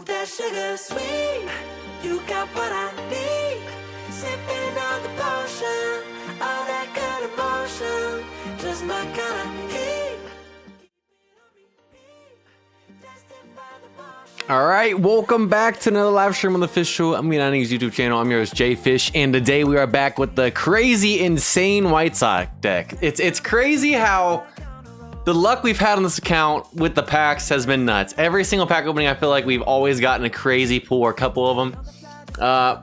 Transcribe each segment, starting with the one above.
that sugar sweet. You got what I need. Sipping on the potion, all that good emotion, just my kind of heat. All right, welcome back to another live stream on the Fish Show. I'm Innings YouTube channel. I'm your host JayFish, and today we are back with the crazy, insane White Sox deck. It's crazy how the luck we've had on this account with the packs has been nuts. Every single pack opening, I feel like we've always gotten a crazy pull or a couple of them.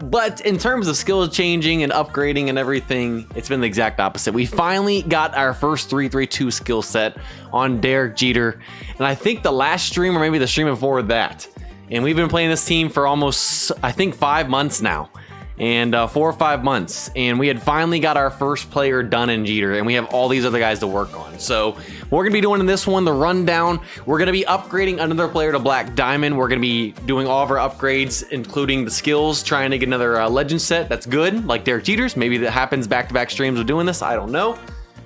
But in terms of skill changing and upgrading and everything, it's been the exact opposite. We finally got our first 3-3-2 skill set on Derek Jeter, and I think the last stream or maybe the stream before that. And we've been playing this team for almost, I think, 5 months now. And 4 or 5 months, and we had finally got our first player done in Jeter, and we have all these other guys to work on. So we're gonna be doing in this one the rundown. We're gonna be upgrading another player to Black Diamond. We're gonna be doing all of our upgrades, including the skills, trying to get another legend set that's good, like Derek Jeter's. Maybe that happens back-to-back streams of doing this, I don't know.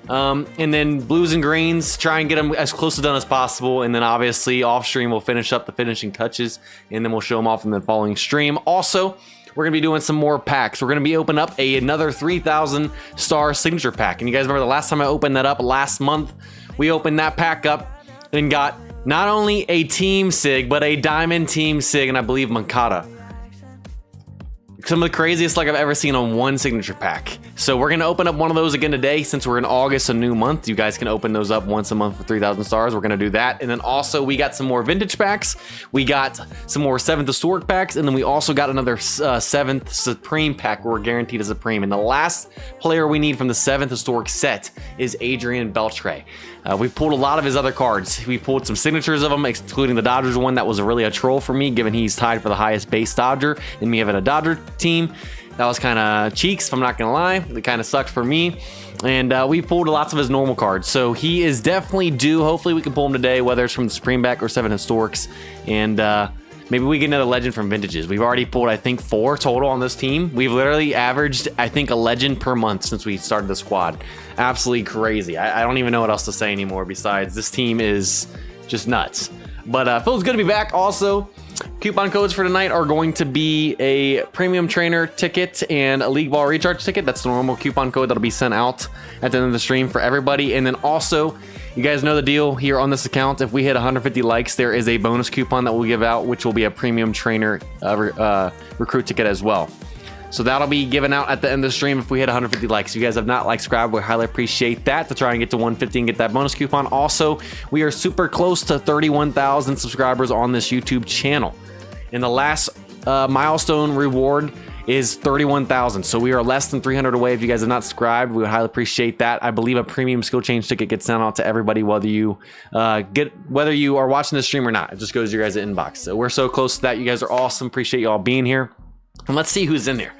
And then blues and greens, try and get them as close to done as possible, and then obviously off stream we'll finish up the finishing touches, and then we'll show them off in the following stream. Also, we're gonna be doing some more packs. We're gonna be opening up another 3,000 star signature pack. And you guys remember the last time I opened that up last month? We opened that pack up and got not only a team sig, but a diamond team sig, and I believe Mancada. Some of the craziest luck I've ever seen on one signature pack. So we're gonna open up one of those again today. Since we're in August, a new month, you guys can open those up once a month for 3,000 stars. We're gonna do that. And then also we got some more vintage packs. We got some more 7th historic packs. And then we also got another 7th supreme pack where we're guaranteed a supreme. And the last player we need from the 7th historic set is Adrian Beltre. We pulled a lot of his other cards. We pulled some signatures of them, including the Dodgers one. That was really a troll for me, given he's tied for the highest base Dodger and me having a Dodger team. That was kind of cheeks, if I'm not gonna lie. It kind of sucked for me. And we pulled lots of his normal cards, so he is definitely due. Hopefully we can pull him today, whether it's from the Supreme Pack or 7 Historics. And maybe we get another legend from Vintages. We've already pulled, I think, 4 total on this team. We've literally averaged, I think, a legend per month since we started the squad. Absolutely crazy. I don't even know what else to say anymore besides this team is just nuts. But feels good to be back. Also, coupon codes for tonight are going to be a premium trainer ticket and a league ball recharge ticket. That's the normal coupon code that'll be sent out at the end of the stream for everybody. And then also, you guys know the deal here on this account. If we hit 150 likes, there is a bonus coupon that we'll give out, which will be a premium trainer recruit ticket as well. So that'll be given out at the end of the stream if we hit 150 likes. If you guys have not liked, subscribe, we highly appreciate that to try and get to 150 and get that bonus coupon. Also, we are super close to 31,000 subscribers on this YouTube channel. And the last milestone reward is 31,000. So we are less than 300 away. If you guys have not subscribed, we would highly appreciate that. I believe a premium skill change ticket gets sent out to everybody, whether you are watching this stream or not. It just goes to your guys' inbox. So we're so close to that. You guys are awesome. Appreciate you all being here. And let's see who's in there.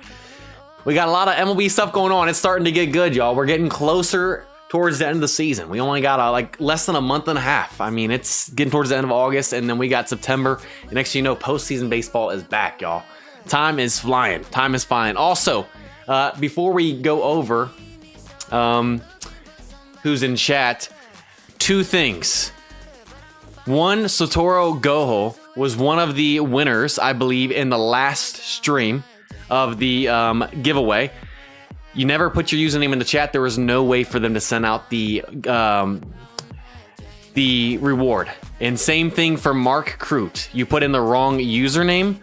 We got a lot of MLB stuff going on. It's starting to get good, y'all. We're getting closer towards the end of the season. We only got like less than a month and a half. I mean, it's getting towards the end of August, and then we got September. And next thing you know, postseason baseball is back, y'all. Time is flying. Time is flying. Also, before we go over who's in chat, 2 things. One, Satoru Goho was one of the winners, I believe, in the last stream of the giveaway. You never put your username in the chat. There was no way for them to send out the reward. And same thing for Mark Crute. You put in the wrong username.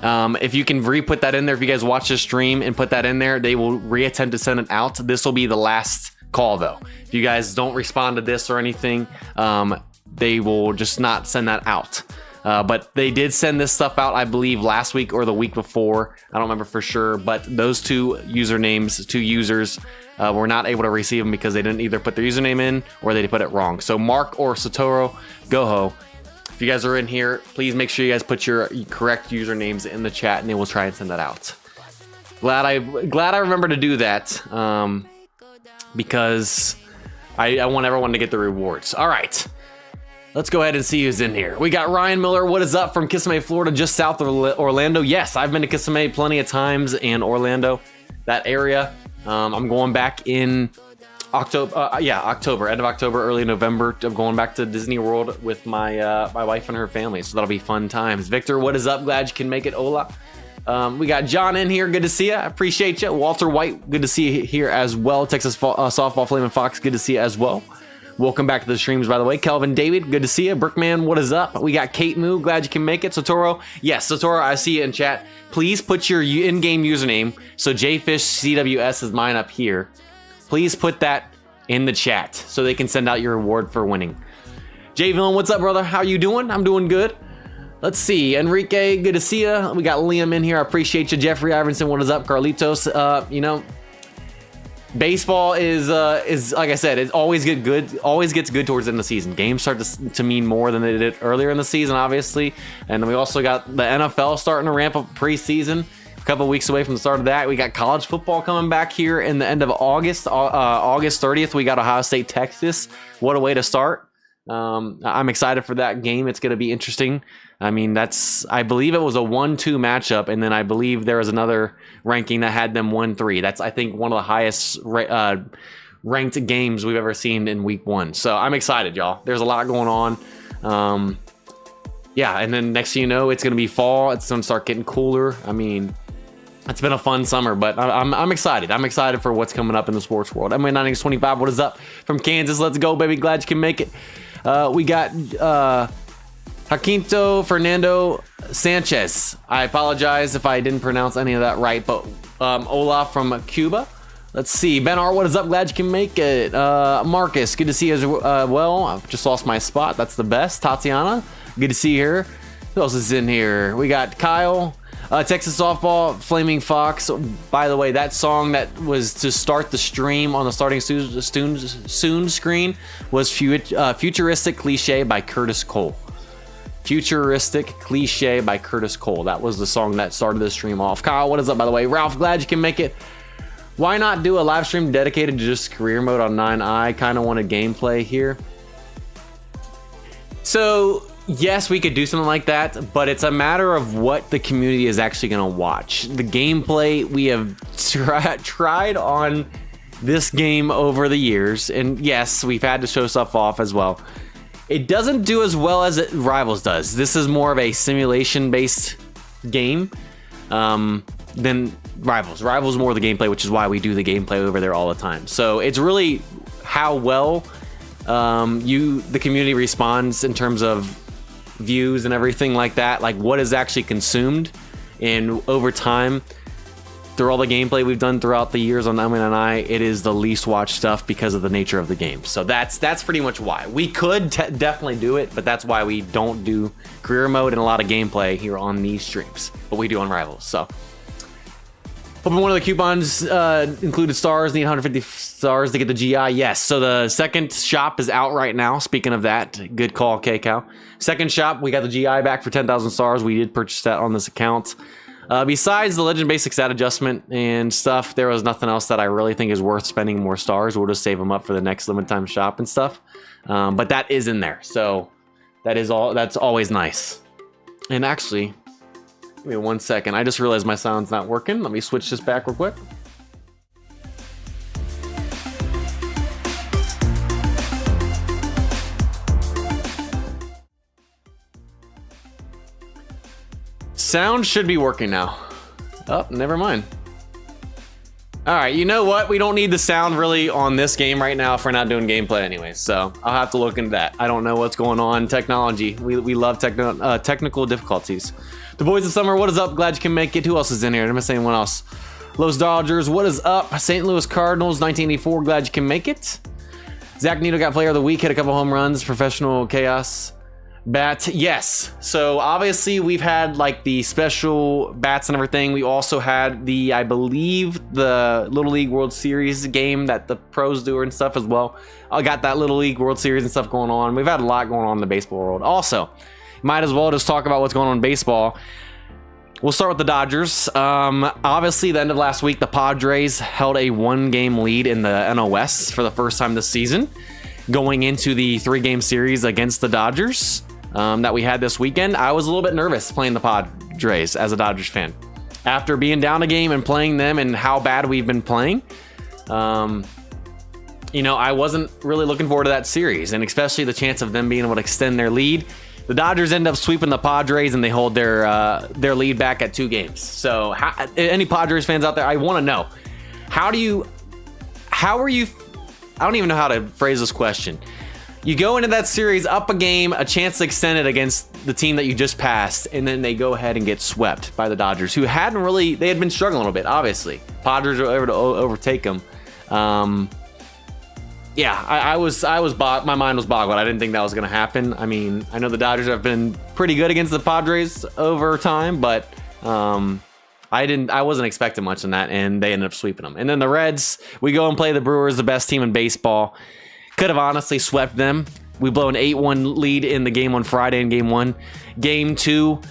If you can re-put that in there, if you guys watch the stream and put that in there, they will reattempt to send it out. This will be the last call, though. If you guys don't respond to this or anything, they will just not send that out. But they did send this stuff out, I believe, last week or the week before. I don't remember for sure, but those 2 usernames, 2 users, were not able to receive them because they didn't either put their username in or they put it wrong. So Mark or Satoru Goho, if you guys are in here, please make sure you guys put your correct usernames in the chat, and they will try and send that out. Glad I remember to do that, because I want everyone to get the rewards. All right. Let's go ahead and see who's in here. We got Ryan Miller. What is up from Kissimmee, Florida, just south of Orlando? Yes, I've been to Kissimmee plenty of times, and Orlando, that area. I'm going back in October, end of October, early November. I'm going back to Disney World with my my wife and her family, so that'll be fun times. Victor, what is up? Glad you can make it. Hola. We got John in here. Good to see you. I appreciate you. Walter White, good to see you here as well. Texas Softball Flamin' Fox, good to see you as well. Welcome back to the streams, by the way. Kelvin David, good to see you. Brickman, what is up? We got Kate Moo, glad you can make it. Sotoro, yes, Sotoro, I see you in chat. Please put your in-game username. So JayFish CWS is mine up here. Please put that in the chat so they can send out your reward for winning. Jay Villain, what's up, brother? How you doing? I'm doing good. Let's see. Enrique, good to see you. We got Liam in here. I appreciate you. Jeffrey Iverson, what is up? Carlitos, you know, baseball is like I said, it always gets good towards the end of the season. Games start to mean more than they did earlier in the season, obviously. And then we also got the NFL starting to ramp up preseason. A couple weeks away from the start of that. We got college football coming back here in the end of August. August 30th, we got Ohio State, Texas. What a way to start. I'm excited for that game. It's going to be interesting. I mean, I believe it was a 1-2 matchup, and then I believe there was another ranking that had them 1-3. That's, I think, one of the highest ranked games we've ever seen in week 1. So I'm excited, y'all. There's a lot going on. Yeah, and then next thing you know, it's going to be fall. It's going to start getting cooler. I mean, it's been a fun summer, but I'm excited. I'm excited for what's coming up in the sports world. MLB 25, what is up from Kansas? Let's go, baby. Glad you can make it. We got Jacinto Fernando Sanchez. I apologize if I didn't pronounce any of that right, but Olaf from Cuba. Let's see. Ben R, what is up? Glad you can make it. Marcus, good to see you as well. I've just lost my spot. That's the best. Tatiana, good to see her. Who else is in here? We got Kyle. Texas Softball, Flaming Fox. By the way, that song that was to start the stream on the starting soon screen was Futuristic Cliche by Curtis Cole. Futuristic Cliche by Curtis Cole. That was the song that started the stream off. Kyle, what is up, by the way? Ralph, glad you can make it. Why not do a live stream dedicated to just career mode on 9? I kind of wanted gameplay here. So yes, we could do something like that, but it's a matter of what the community is actually going to watch. The gameplay, we have tried on this game over the years, and yes, we've had to show stuff off as well. It doesn't do as well as Rivals does. This is more of a simulation-based game than Rivals. Rivals more the gameplay, which is why we do the gameplay over there all the time. So it's really how well the community responds in terms of views and everything like that, like what is actually consumed. And over time, through all the gameplay we've done throughout the years on Emin and I, it is the least watched stuff because of the nature of the game. So that's pretty much why. We could definitely do it, but that's why we don't do career mode and a lot of gameplay here on these streams, but we do on Rivals. So hoping one of the coupons included stars. Need 150 stars to get the GI. Yes. So the second shop is out right now. Speaking of that, good call, K-Cow. Second shop, we got the GI back for 10,000 stars. We did purchase that on this account. Besides the Legend Basic stat adjustment and stuff, there was nothing else that I really think is worth spending more stars. We'll just save them up for the next limited time shop and stuff. But that is in there. So that is all. That's always nice. And actually, give me 1 second. I just realized my sound's not working. Let me switch this back real quick. Sound should be working now. Oh, never mind. All right, you know what? We don't need the sound really on this game right now if we're not doing gameplay anyway. So I'll have to look into that. I don't know what's going on. Technology. We love technical difficulties. The Boys of Summer, what is up? Glad you can make it. Who else is in here? Did I miss anyone else? Los Dodgers, what is up? St. Louis Cardinals, 1984. Glad you can make it. Zach Neto got Player of the Week. Hit a couple home runs. Professional Chaos. Bat, yes. So obviously we've had like the special bats and everything. We also had I believe the Little League World Series game that the pros do and stuff as well. I got that Little League World Series and stuff going on. We've had a lot going on in the baseball world. Also, might as well just talk about what's going on in baseball. We'll start with the Dodgers. Obviously, the end of last week, the Padres held a 1-game lead in the NL West for the first time this season, going into the 3-game series against the Dodgers that we had this weekend. I was a little bit nervous playing the Padres as a Dodgers fan. After being down a game and playing them and how bad we've been playing, you know, I wasn't really looking forward to that series, and especially the chance of them being able to extend their lead. The Dodgers end up sweeping the Padres, and they hold their lead back at 2 games. So, any Padres fans out there, I want to know, how are you? I don't even know how to phrase this question. You go into that series up a game, a chance to extend it against the team that you just passed, and then they go ahead and get swept by the Dodgers, who had been struggling a little bit, obviously. Padres were able to overtake them. Yeah, I was my mind was boggled. I didn't think that was going to happen. I mean, I know the Dodgers have been pretty good against the Padres over time, but I wasn't expecting much in that, and they ended up sweeping them. And then the Reds, we go and play the Brewers, the best team in baseball. Could have honestly swept them. We blow an 8-1 lead in the game on Friday in game 1. Game 2,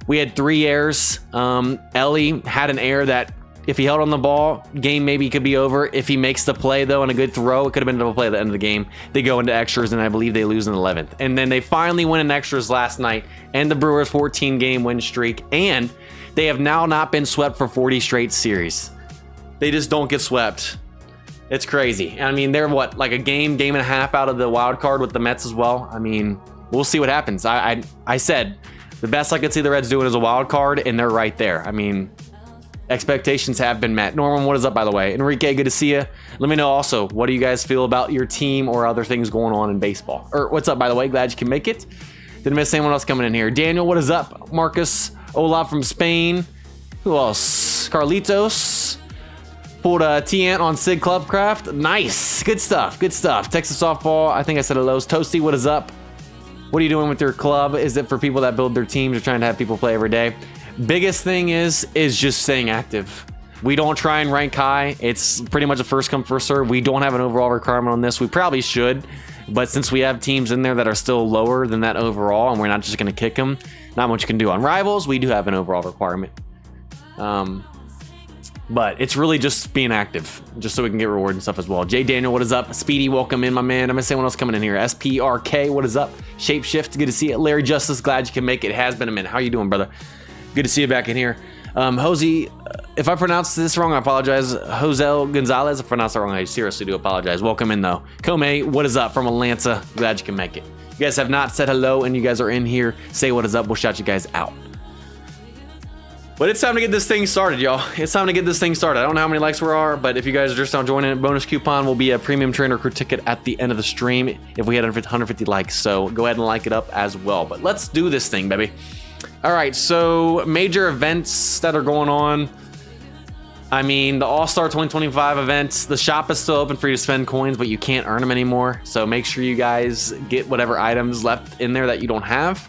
we had 3 errors. Ellie had an error that if he held on the ball, game maybe could be over. If he makes the play, though, and a good throw, it could have been a double play at the end of the game. They go into extras, and I believe they lose in the 11th. And then they finally win in extras last night, and the Brewers' 14-game win streak. And they have now not been swept for 40 straight series. They just don't get swept. It's crazy. I mean, they're what, like a game and a half out of the wild card with the Mets as well. I mean, we'll see what happens. I said the best I could see the Reds doing is a wild card, and they're right there. I mean, expectations have been met. Norman, what is up, by the way? Enrique, good to see you. Let me know also, what do you guys feel about your team or other things going on in baseball? Or what's up, by the way? Glad you can make it. Didn't miss anyone else coming in here. Daniel, what is up? Marcus, Olaf from Spain. Who else? Carlitos. Pulled a T-Ant on Sid Clubcraft. Nice. Good stuff. Good stuff. Texas softball. I think I said hello. Toasty, what is up? What are you doing with your club? Is it for people that build their teams or trying to have people play every day? Biggest thing is just staying active. We don't try and rank high. It's pretty much a first come, first serve. We don't have an overall requirement on this. We probably should, but since we have teams in there that are still lower than that overall, and we're not just going to kick them, not much you can do. On rivals, we do have an overall requirement. But it's really just being active, just so we can get rewards and stuff as well. Jay Daniel, what is up? Speedy, welcome in, my man. I'm gonna say anyone else coming in here. SPRK, what is up? Shapeshift, good to see it. Larry Justice, glad you can make it. It has been a minute. How you doing, brother? Good to see you back in here. Jose, if I pronounced this wrong, I apologize. Jose Gonzalez, if I pronounced that wrong, I seriously do apologize. Welcome in, though. Kome, what is up from Atlanta? Glad you can make it. You guys have not said hello, and you guys are in here. Say what is up. We'll shout you guys out. But it's time to get this thing started, y'all. It's time to get this thing started. I don't know how many likes there are, but if you guys are just now joining, bonus coupon will be a premium trainer crew ticket at the end of the stream if we hit 150 likes. So go ahead and like it up as well. But let's do this thing, baby. All right, so major events that are going on. I mean, the All-Star 2025 events, the shop is still open for you to spend coins, but you can't earn them anymore. So make sure you guys get whatever items left in there that you don't have.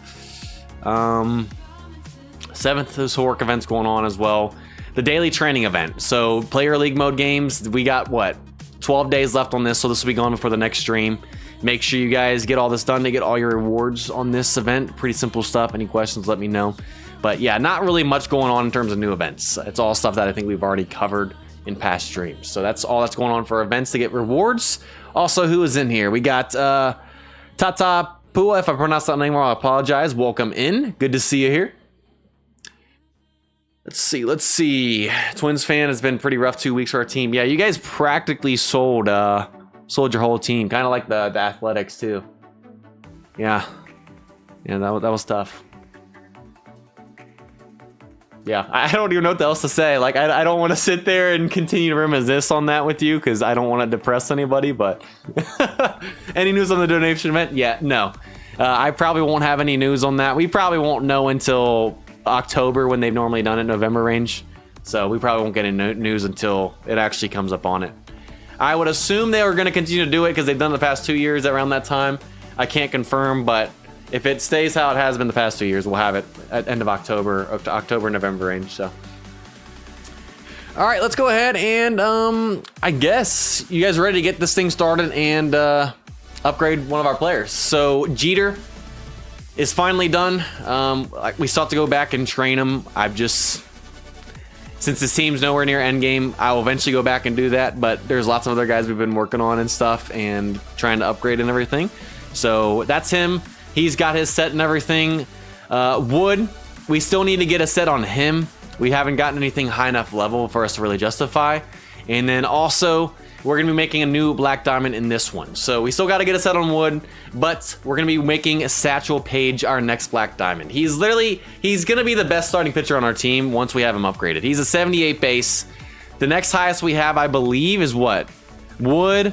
7th historic events going on as well. The daily training event. So player league mode games, we got what? 12 days left on this, so this will be going before the next stream. Make sure you guys get all this done to get all your rewards on this event. Pretty simple stuff. Any questions, let me know. But yeah, not really much going on in terms of new events. It's all stuff that I think we've already covered in past streams. So that's all that's going on for events to get rewards. Also, who is in here? We got Tata Pua. If I pronounced that name wrong, I apologize. Welcome in. Good to see you here. Let's see. Twins fan, has been pretty rough 2 weeks for our team. Yeah, you guys practically sold your whole team. Kind of like the Athletics too. Yeah, that was tough. Yeah, I don't even know what else to say. Like, I don't want to sit there and continue to reminisce on that with you because I don't want to depress anybody. But any news on the donation event? Yeah, no. I probably won't have any news on that. We probably won't know until October when they've normally done it, November range. So we probably won't get any news until it actually comes up on it. I would assume they were going to continue to do it because they've done it the past 2 years around that time. I can't confirm, but if it stays how it has been the past 2 years, we'll have it at end of October, October, November range. So, all right, let's go ahead and I guess you guys are ready to get this thing started and upgrade one of our players. So Jeter is finally done. We still have to go back and train him. Since this team's nowhere near endgame, I will eventually go back and do that, but there's lots of other guys we've been working on and stuff and trying to upgrade and everything. So that's him. He's got his set and everything. Wood, we still need to get a set on him. We haven't gotten anything high enough level for us to really justify. And then also, we're gonna be making a new black diamond in this one. So we still gotta get a set on wood, but we're gonna be making a Satchel Paige our next black diamond. He's gonna be the best starting pitcher on our team once we have him upgraded. He's a 78 base. The next highest we have, I believe, is what? Wood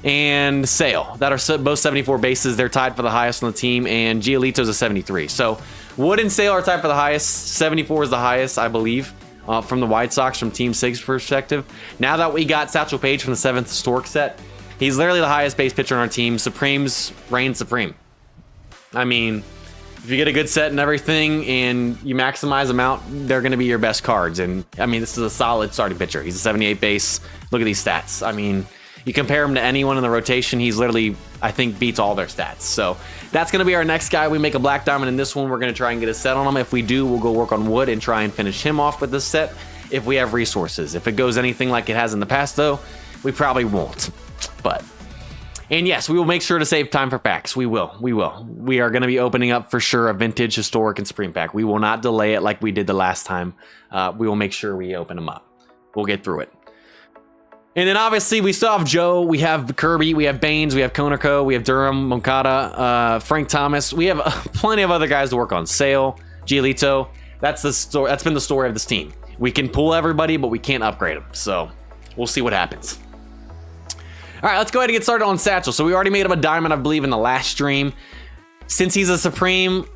and Sale. That are both 74 bases. They're tied for the highest on the team, and Giolito's a 73. So Wood and Sale are tied for the highest. 74 is the highest, I believe. From the White Sox, from Team Sig's perspective. Now that we got Satchel Paige from the 7th historic set, he's literally the highest base pitcher on our team. Supremes reign supreme. I mean, if you get a good set and everything and you maximize them out, they're going to be your best cards. And I mean, this is a solid starting pitcher. He's a 78 base. Look at these stats. I mean, you compare him to anyone in the rotation, he's literally, I think, beats all their stats. So that's going to be our next guy. We make a black diamond in this one. We're going to try and get a set on him. If we do, we'll go work on wood and try and finish him off with this set if we have resources. If it goes anything like it has in the past, though, we probably won't. And yes, we will make sure to save time for packs. We will. We are going to be opening up for sure a vintage, historic, and supreme pack. We will not delay it like we did the last time. We will make sure we open them up. We'll get through it. And then obviously we still have Joe, we have Kirby, we have Baines, we have Konarko, we have Durham, Moncada, Frank Thomas. We have plenty of other guys to work on. Sale, Giolito. That's the story. That's been the story of this team. We can pull everybody, but we can't upgrade them. So we'll see what happens. All right, let's go ahead and get started on Satchel. So we already made him a diamond, I believe, in the last stream. Since he's a supreme,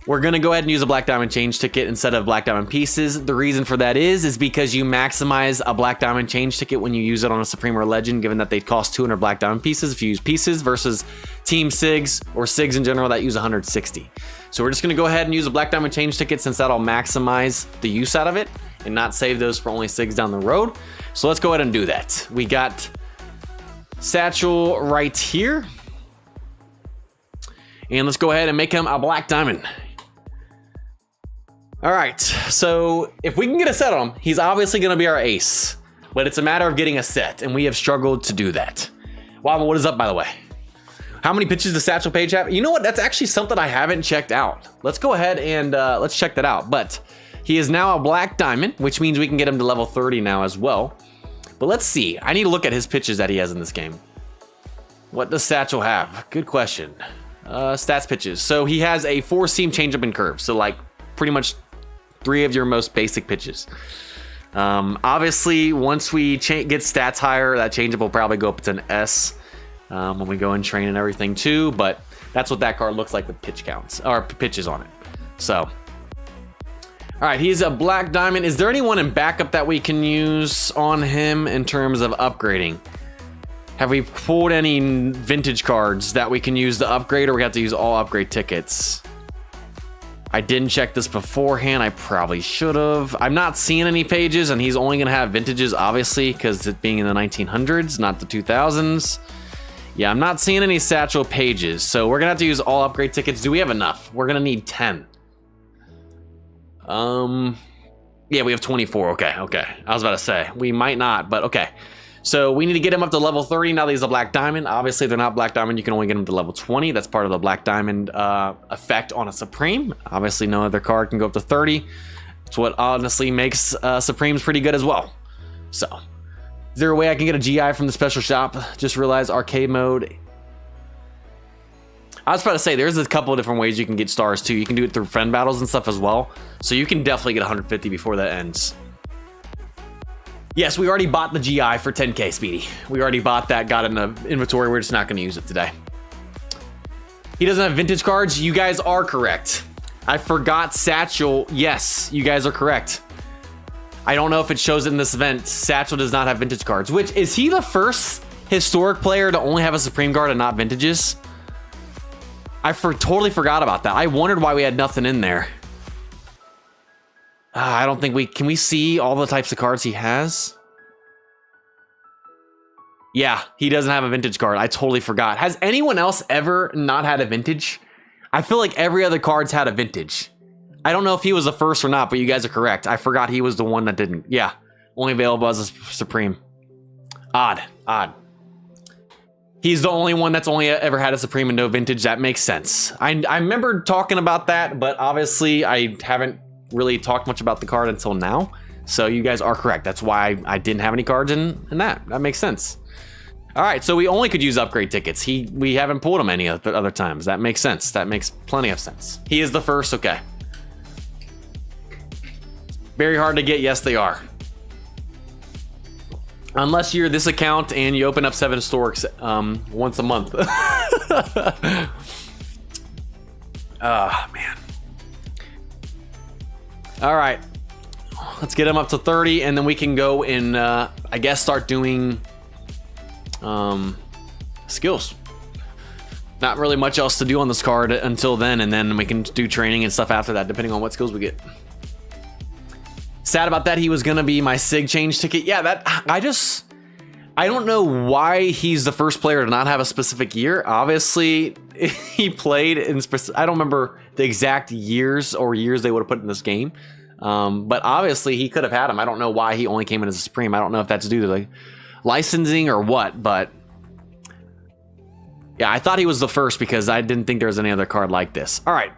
we're going to go ahead and use a black diamond change ticket instead of black diamond pieces. The reason for that is because you maximize a black diamond change ticket when you use it on a supreme or a legend, given that they cost 200 black diamond pieces if you use pieces versus Team Sigs or Sigs in general that use 160. So we're just going to go ahead and use a black diamond change ticket since that'll maximize the use out of it and not save those for only Sigs down the road. So let's go ahead and do that. We got Satchel right here. And let's go ahead and make him a black diamond. All right, so if we can get a set on him, he's obviously going to be our ace, but it's a matter of getting a set, and we have struggled to do that. Wow, what is up, by the way? How many pitches does Satchel Paige have? You know what? That's actually something I haven't checked out. Let's go ahead and let's check that out. But he is now a black diamond, which means we can get him to level 30 now as well. But let's see. I need to look at his pitches that he has in this game. What does Satchel have? Good question. Stats pitches. So he has a 4-seam changeup and curve. So like pretty much 3 of your most basic pitches. Obviously, once we get stats higher, that changeup will probably go up to an S when we go and train and everything too. But that's what that card looks like with pitch counts or pitches on it. So, all right, he's a black diamond. Is there anyone in backup that we can use on him in terms of upgrading? Have we pulled any vintage cards that we can use to upgrade, or we have to use all upgrade tickets? I didn't check this beforehand. I probably should have. I'm not seeing any pages, and he's only going to have vintages, obviously, because it being in the 1900s, not the 2000s. Yeah, I'm not seeing any Satchel Pages, so we're going to have to use all upgrade tickets. Do we have enough? We're going to need 10. Yeah, we have 24. Okay. I was about to say, we might not, but okay. So we need to get him up to level 30 now that he's a black diamond. Obviously, they're not black diamond. You can only get him to level 20. That's part of the black diamond effect on a supreme. Obviously, no other card can go up to 30. It's what honestly makes supremes pretty good as well. So, is there a way I can get a GI from the special shop? Just realized arcade mode. I was about to say, there's a couple of different ways you can get stars too. You can do it through friend battles and stuff as well. So you can definitely get 150 before that ends. Yes, we already bought the GI for 10K, Speedy. We already bought that, got it in the inventory. We're just not going to use it today. He doesn't have vintage cards. You guys are correct. I forgot Satchel. Yes, you guys are correct. I don't know if it shows it in this event. Satchel does not have vintage cards, which is he the first historic player to only have a supreme card and not vintages? I totally forgot about that. I wondered why we had nothing in there. I don't think can we see all the types of cards he has? Yeah, he doesn't have a vintage card. I totally forgot. Has anyone else ever not had a vintage? I feel like every other card's had a vintage. I don't know if he was the first or not, but you guys are correct. I forgot he was the one that didn't. Yeah, only available as a supreme. Odd. He's the only one that's only ever had a supreme and no vintage. That makes sense. I remember talking about that, but obviously I haven't really talked much about the card until now. So you guys are correct. That's why I didn't have any cards in that. That makes sense. All right, so we only could use upgrade tickets. We haven't pulled him any other times. That makes sense. That makes plenty of sense. He is the first, okay. Very hard to get, yes they are. Unless you're this account and you open up 7 Storks once a month. Oh, man. All right, let's get him up to 30 and then we can go and I guess start doing skills. Not really much else to do on this card until then, and then we can do training and stuff after that, depending on what skills we get. Sad about that, he was gonna be my SIG change ticket. Yeah, that I don't know why he's the first player to not have a specific year. Obviously, he played in I don't remember the exact years they would have put in this game. But obviously he could have had him. I don't know why he only came in as a Supreme. I don't know if that's due to the licensing or what, but yeah, I thought he was the first because I didn't think there was any other card like this. All right.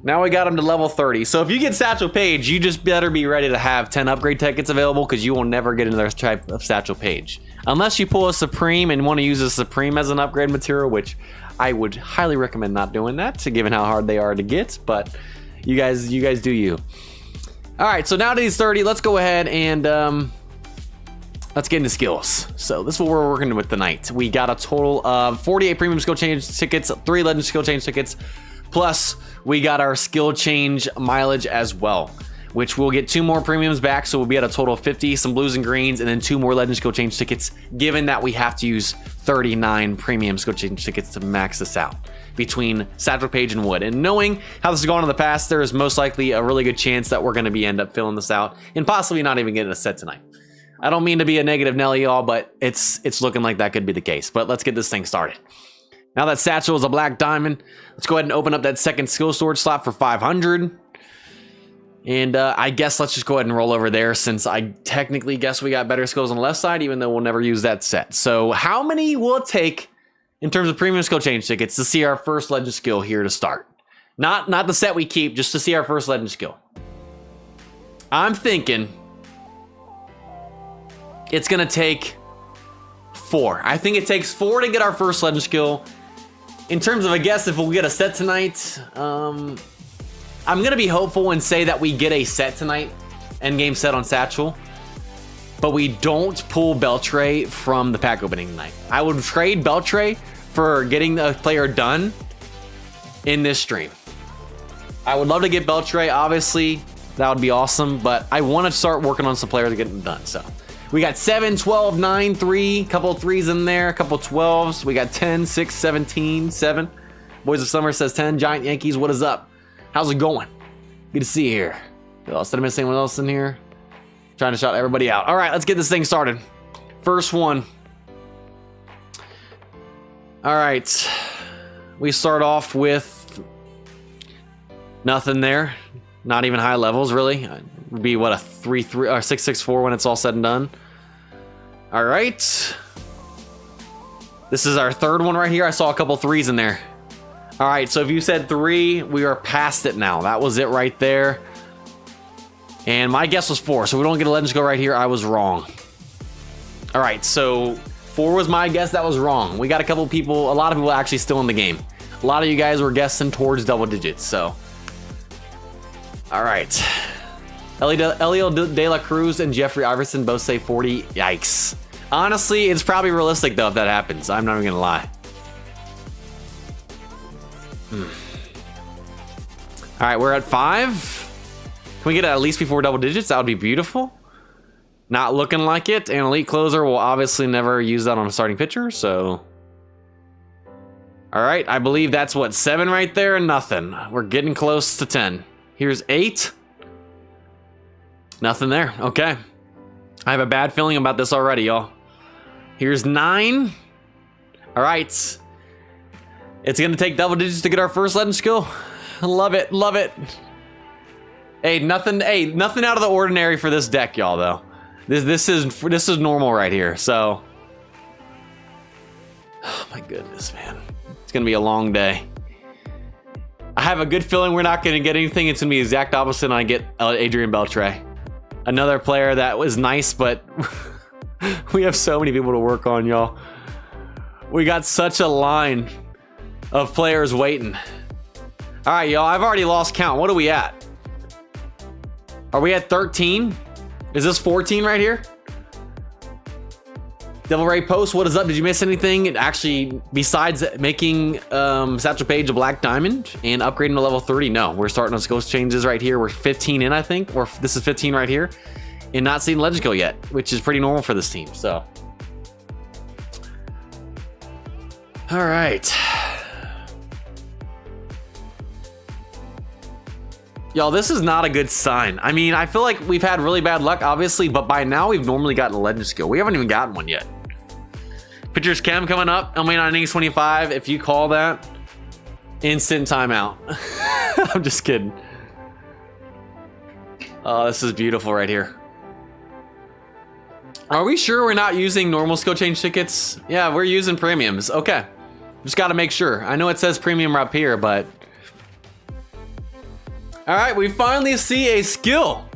Now we got him to level 30. So if you get Satchel Paige, you just better be ready to have 10 upgrade tickets available because you will never get another type of Satchel Paige. Unless you pull a Supreme and want to use a Supreme as an upgrade material, which I would highly recommend not doing that, given how hard they are to get, but you guys do you. All right, so now that he's 30, let's go ahead and let's get into skills. So this is what we're working with tonight. We got a total of 48 premium skill change tickets, 3 legend skill change tickets, plus we got our skill change mileage as well, which we'll get 2 more premiums back. So we'll be at a total of 50, some blues and greens, and then 2 more legend skill change tickets, given that we have to use 39 premium skill change tickets to max this out between Satchel Paige and Wood. And knowing how this has gone in the past, there is most likely a really good chance that we're going to end up filling this out and possibly not even getting a set tonight. I don't mean to be a negative Nelly, y'all, but it's looking like that could be the case. But let's get this thing started. Now that Satchel is a black diamond, let's go ahead and open up that second skill storage slot for 500. And I guess let's just go ahead and roll over there, since I technically guess we got better skills on the left side, even though we'll never use that set. So how many will it take in terms of premium skill change tickets to see our first legend skill here to start? Not the set we keep, just to see our first legend skill. I'm thinking it's gonna take 4. I think it takes 4 to get our first legend skill. In terms of a guess, if we'll get a set tonight, I'm gonna be hopeful and say that we get a set tonight, endgame set on Satchel, but we don't pull Beltray from the pack opening tonight. I would trade Beltray for getting the player done in this stream. I would love to get Beltray, obviously, that would be awesome, but I want to start working on some players to get them done. So we got 7, 12, 9, 3, couple of 3s in there, a couple 12s. We got 10, 6, 17, 7. Boys of Summer says 10. Giant Yankees, what is up? How's it going? Good to see you here. Did I miss anyone else in here? Trying to shout everybody out. All right, let's get this thing started. First one. All right. We start off with nothing there. Not even high levels, really. Would be what, a 3-3 or 6-6-4 when it's all said and done. All right. This is our third one right here. I saw a couple 3s in there. All right, so if you said 3, we are past it now. That was it right there. And my guess was 4, so we don't get a legend skill right here. I was wrong. All right, so 4 was my guess. That was wrong. We got a couple people, a lot of people actually still in the game. A lot of you guys were guessing towards double digits, so. All right. Elio De La Cruz and Jeffrey Iverson both say 40. Yikes. Honestly, it's probably realistic, though, if that happens. I'm not even going to lie. All right, we're at 5. Can we get it at least before double digits? That would be beautiful. Not looking like it. And elite closer will obviously never use that on a starting pitcher, so. All right, I believe that's what, 7 right there and nothing. We're getting close to 10. Here's 8. Nothing there. Okay. I have a bad feeling about this already, y'all. Here's 9. All right. It's going to take double digits to get our first legend skill. Love it. Love it. Hey, nothing out of the ordinary for this deck, y'all, though. This is normal right here. So, oh my goodness, man. It's going to be a long day. I have a good feeling we're not going to get anything. It's going to be the exact opposite and I get Adrian Beltre. Another player that was nice, but we have so many people to work on, y'all. We got such a line of players waiting. All right, y'all, I've already lost count. What are we at? Are we at 13? Is this 14 right here? Devil Ray Post, what is up? Did you miss anything? Actually, besides making Satchel Paige a black diamond and upgrading to level 30, no. We're starting on ghost changes right here. We're 15 in, I think, or this is 15 right here, and not seeing legend skill yet, which is pretty normal for this team. So, all right, y'all, this is not a good sign. I mean, I feel like we've had really bad luck, obviously, but by now we've normally gotten a legend skill. We haven't even gotten one yet. Pitcher's Chem coming up. I mean, on innings 25, if you call that, instant timeout. I'm just kidding. Oh, this is beautiful right here. Are we sure we're not using normal skill change tickets? Yeah, we're using premiums. Okay. Just got to make sure. I know it says premium up here, but... All right, we finally see a skill.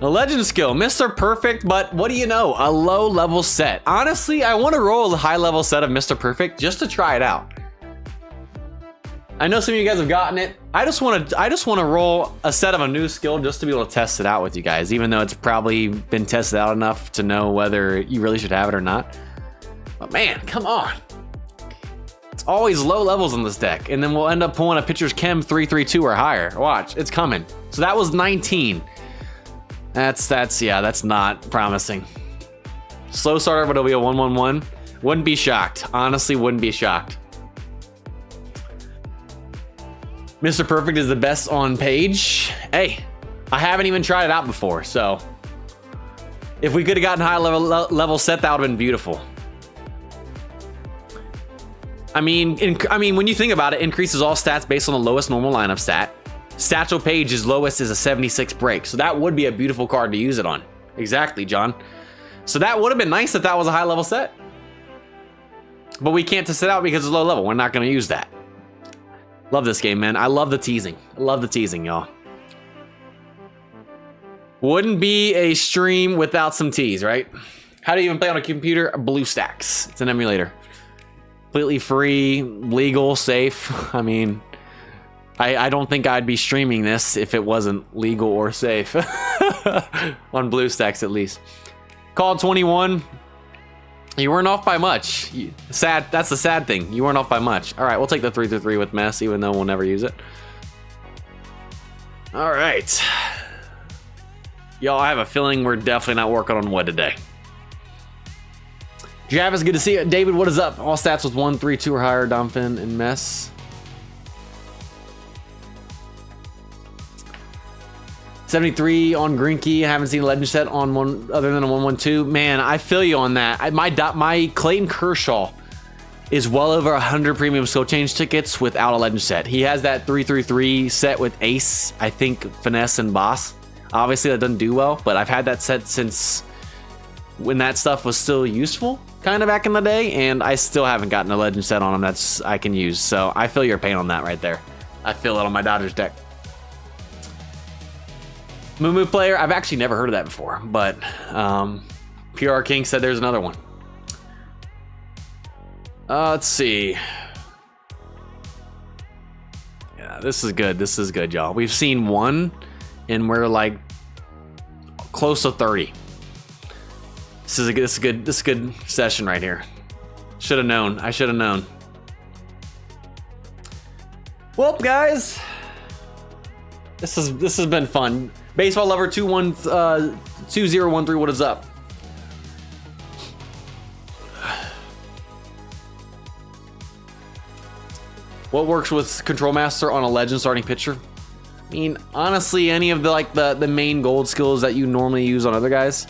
A legend skill, Mr. Perfect, but what do you know? A low level set. Honestly, I want to roll a high level set of Mr. Perfect just to try it out. I know some of you guys have gotten it. I just want to roll a set of a new skill just to be able to test it out with you guys, even though it's probably been tested out enough to know whether you really should have it or not. But man, come on. It's always low levels on this deck, and then we'll end up pulling a Pitcher's Chem 332 or higher. Watch, it's coming. So that was 19. That's not promising. Slow starter, but it'll be a 1-1-1. Wouldn't be shocked. Honestly, wouldn't be shocked. Mr. Perfect is the best on Page. Hey, I haven't even tried it out before, so if we could have gotten high level set, that would have been beautiful. I mean, when you think about it, increases all stats based on the lowest normal lineup stat. Satchel Paige's lowest is a 76 break, so that would be a beautiful card to use it on. Exactly, John. So that would have been nice if that was a high level set. But we can't test it out because it's low level. We're not going to use that. Love this game, man. I love the teasing. I love the teasing, y'all. Wouldn't be a stream without some tease, right? How do you even play on a computer? BlueStacks. It's an emulator. Completely free, legal, safe. I mean... I don't think I'd be streaming this if it wasn't legal or safe. On BlueStacks, at least. Call 21. You weren't off by much. Sad. That's the sad thing. You weren't off by much. All right, we'll take the 3-3 with Mess, even though we'll never use it. All right. Y'all, I have a feeling we're definitely not working on wood today. Javis, good to see you. David, what is up? All stats with 1, 3, 2 or higher. Domfin and Mess. 73 on Greenkey. I haven't seen a legend set on one other than a 1-1-2. Man, I feel you on that. My Clayton Kershaw is well over 100 premium skill change tickets without a legend set. He has that 3-3-3 set with Ace, I think Finesse and Boss. Obviously that doesn't do well, but I've had that set since when that stuff was still useful, kind of back in the day, and I still haven't gotten a legend set on him I can use. So I feel your pain on that right there. I feel it on my Dodgers deck. Moo player, I've actually never heard of that before, but PR King said there's another one. Let's see. Yeah, this is good. This is good, y'all. We've seen one, and we're like close to 30. This is a good session right here. Should have known. I should have known. Well, guys, this has been fun. Baseball Lover 2013, what is up? What works with Control Master on a legend starting pitcher? I mean, honestly, any of the main gold skills that you normally use on other guys.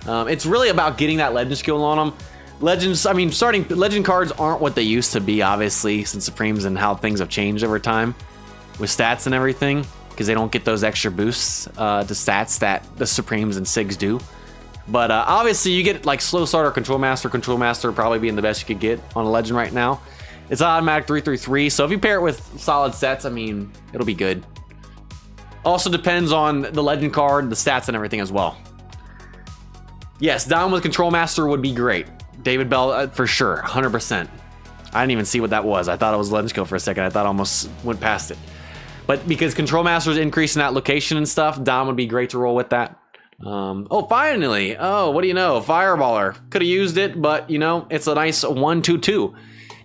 It's really about getting that legend skill on them. Legends, I mean, starting legend cards aren't what they used to be, obviously, since Supremes and how things have changed over time with stats and everything, because they don't get those extra boosts to stats that the Supremes and Sigs do. But obviously, you get like Slow Starter, Control Master probably being the best you could get on a legend right now. It's automatic 3-3-3, so if you pair it with solid sets, I mean, it'll be good. Also depends on the legend card, the stats, and everything as well. Yes, Dom with Control Master would be great. David Bell, for sure, 100%. I didn't even see what that was. I thought it was legend skill for a second. I thought I almost went past it. But because Control Master's increasing that location and stuff, Dom would be great to roll with that. Oh, finally. Oh, what do you know? Fireballer. Could have used it, but, you know, it's a nice 1-2-2.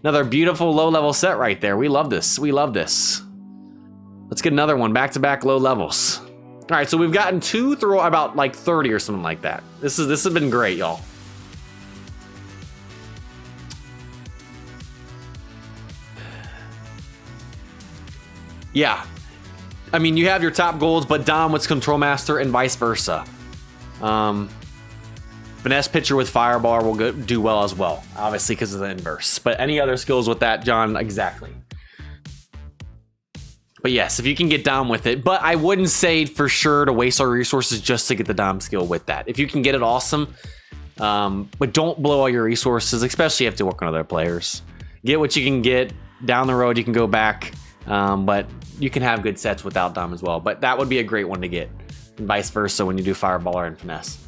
Another beautiful low-level set right there. We love this. We love this. Let's get another one. Back-to-back low levels. All right, so we've gotten 2 through about, like, 30 or something like that. This has been great, y'all. Yeah. I mean, you have your top goals, but Dom with Control Master and vice versa. Finesse pitcher with Fireball will do well as well, obviously because of the inverse. But any other skills with that, John, exactly. But yes, if you can get Dom with it. But I wouldn't say for sure to waste our resources just to get the Dom skill with that. If you can get it, awesome. But don't blow all your resources, especially if you have to work on other players. Get what you can get. Down the road, you can go back. But you can have good sets without Dom as well. But that would be a great one to get. And vice versa when you do Fireballer and Finesse.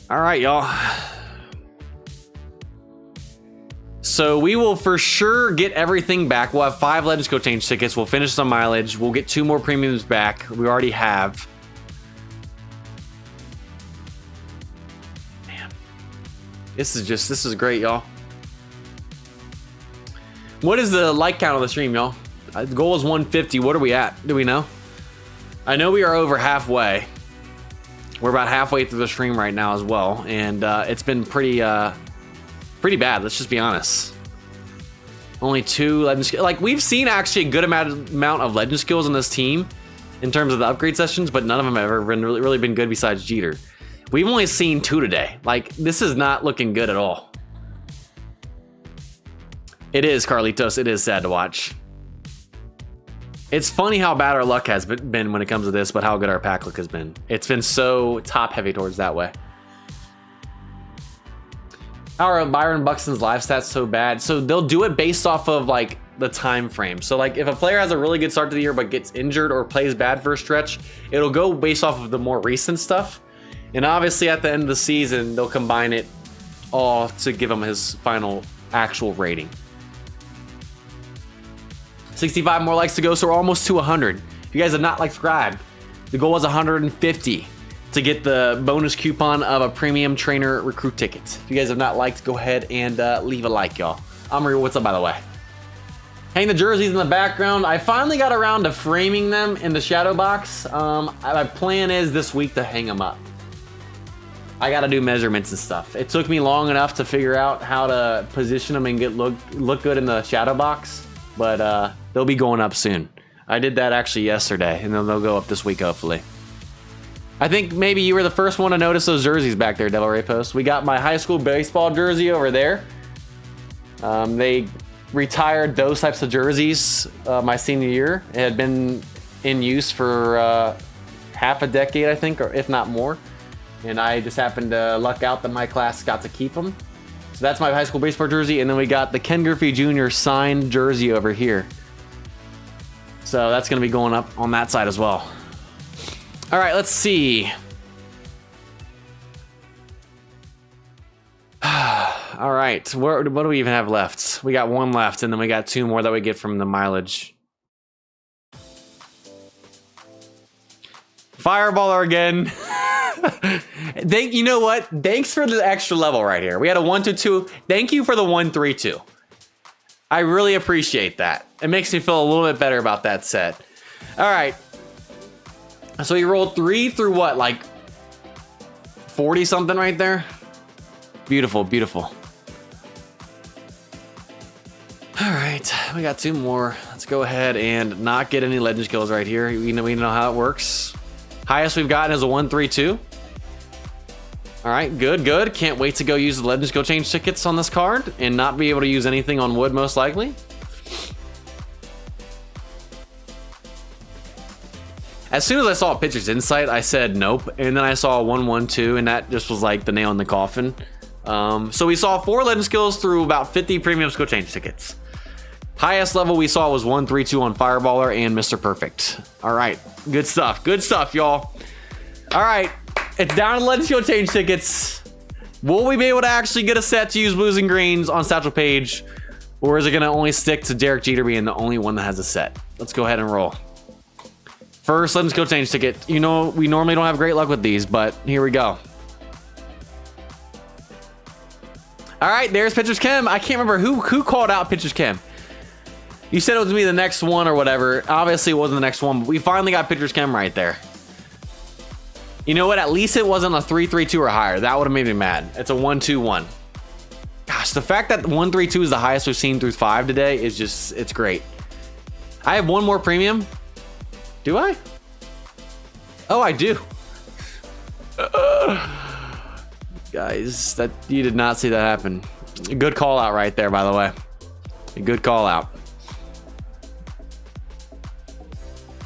All right, y'all. So we will for sure get everything back. We'll have 5 Legend Skill Change tickets. We'll finish some mileage. We'll get 2 more premiums back. We already have. Man. This is great, y'all. What is the like count on the stream, y'all? The goal is 150. What are we at? Do we know? I know we are over halfway. We're about halfway through the stream right now as well, and it's been pretty bad. Let's just be honest. Only 2 legend skills. Like, we've seen actually a good amount of legend skills on this team in terms of the upgrade sessions, but none of them have ever been really been good besides Jeter. We've only seen 2 today. Like, this is not looking good at all. It is, Carlitos. It is sad to watch. It's funny how bad our luck has been when it comes to this, but how good our pack luck has been. It's been so top heavy towards that way. How are Byron Buxton's live stats so bad? So they'll do it based off of like the time frame. So like if a player has a really good start to the year but gets injured or plays bad for a stretch, it'll go based off of the more recent stuff. And obviously at the end of the season, they'll combine it all to give him his final actual rating. 65 more likes to go, so we're almost to 100. If you guys have not subscribed, the goal was 150 to get the bonus coupon of a premium trainer recruit ticket. If you guys have not liked, go ahead and leave a like, y'all. Amri, what's up, by the way? Hang the jerseys in the background. I finally got around to framing them in the shadow box. My plan is this week to hang them up. I got to do measurements and stuff. It took me long enough to figure out how to position them and look good in the shadow box, but they'll be going up soon. I did that actually yesterday, and then they'll go up this week, hopefully. I think maybe you were the first one to notice those jerseys back there, Devil Ray Post. We got my high school baseball jersey over there. They retired those types of jerseys my senior year. It had been in use for half a decade, I think, or if not more. And I just happened to luck out that my class got to keep them. So that's my high school baseball jersey. And then we got the Ken Griffey Jr. signed jersey over here. So that's going to be going up on that side as well. All right, let's see. All right, what do we even have left? We got 1 left, and then we got 2 more that we get from the mileage. Fireballer again. You know what? Thanks for the extra level right here. We had a 1-2-2. Thank you for the 1-3-2. I really appreciate that. It makes me feel a little bit better about that set. All right. So you rolled 3 through what? Like 40 something right there? Beautiful, beautiful. All right, we got 2 more. Let's go ahead and not get any legend skills right here. We know how it works. Highest we've gotten is a 1-3-2. All right, good, good. Can't wait to go use the legend skill change tickets on this card and not be able to use anything on wood, most likely. As soon as I saw a pitcher's insight, I said nope, and then I saw a 1-1-2, and that just was like the nail in the coffin. So we saw 4 legend skills through about 50 premium skill change tickets. Highest level we saw was 132 on Fireballer and Mr. Perfect. All right, good stuff, y'all. All right, it's down to Legends Skill Change tickets. Will we be able to actually get a set to use blues and greens on Satchel Paige? Or is it gonna only stick to Derek Jeter being the only one that has a set? Let's go ahead and roll. First Legends Skill Change ticket. You know, we normally don't have great luck with these, but here we go. All right, there's Pitcher's Chem. I can't remember who called out Pitcher's Chem. You said it was gonna be the next one or whatever. Obviously it wasn't the next one, but we finally got Pitcher's Chem right there. You know what? At least it wasn't a 3-3-2 or higher. That would have made me mad. It's a 1-2-1. Gosh, the fact that 1-3-2 is the highest we've seen through 5 today is just, it's great. I have one more premium. Do I? Oh, I do. Guys, that you did not see that happen. Good call out right there, by the way. A good call out.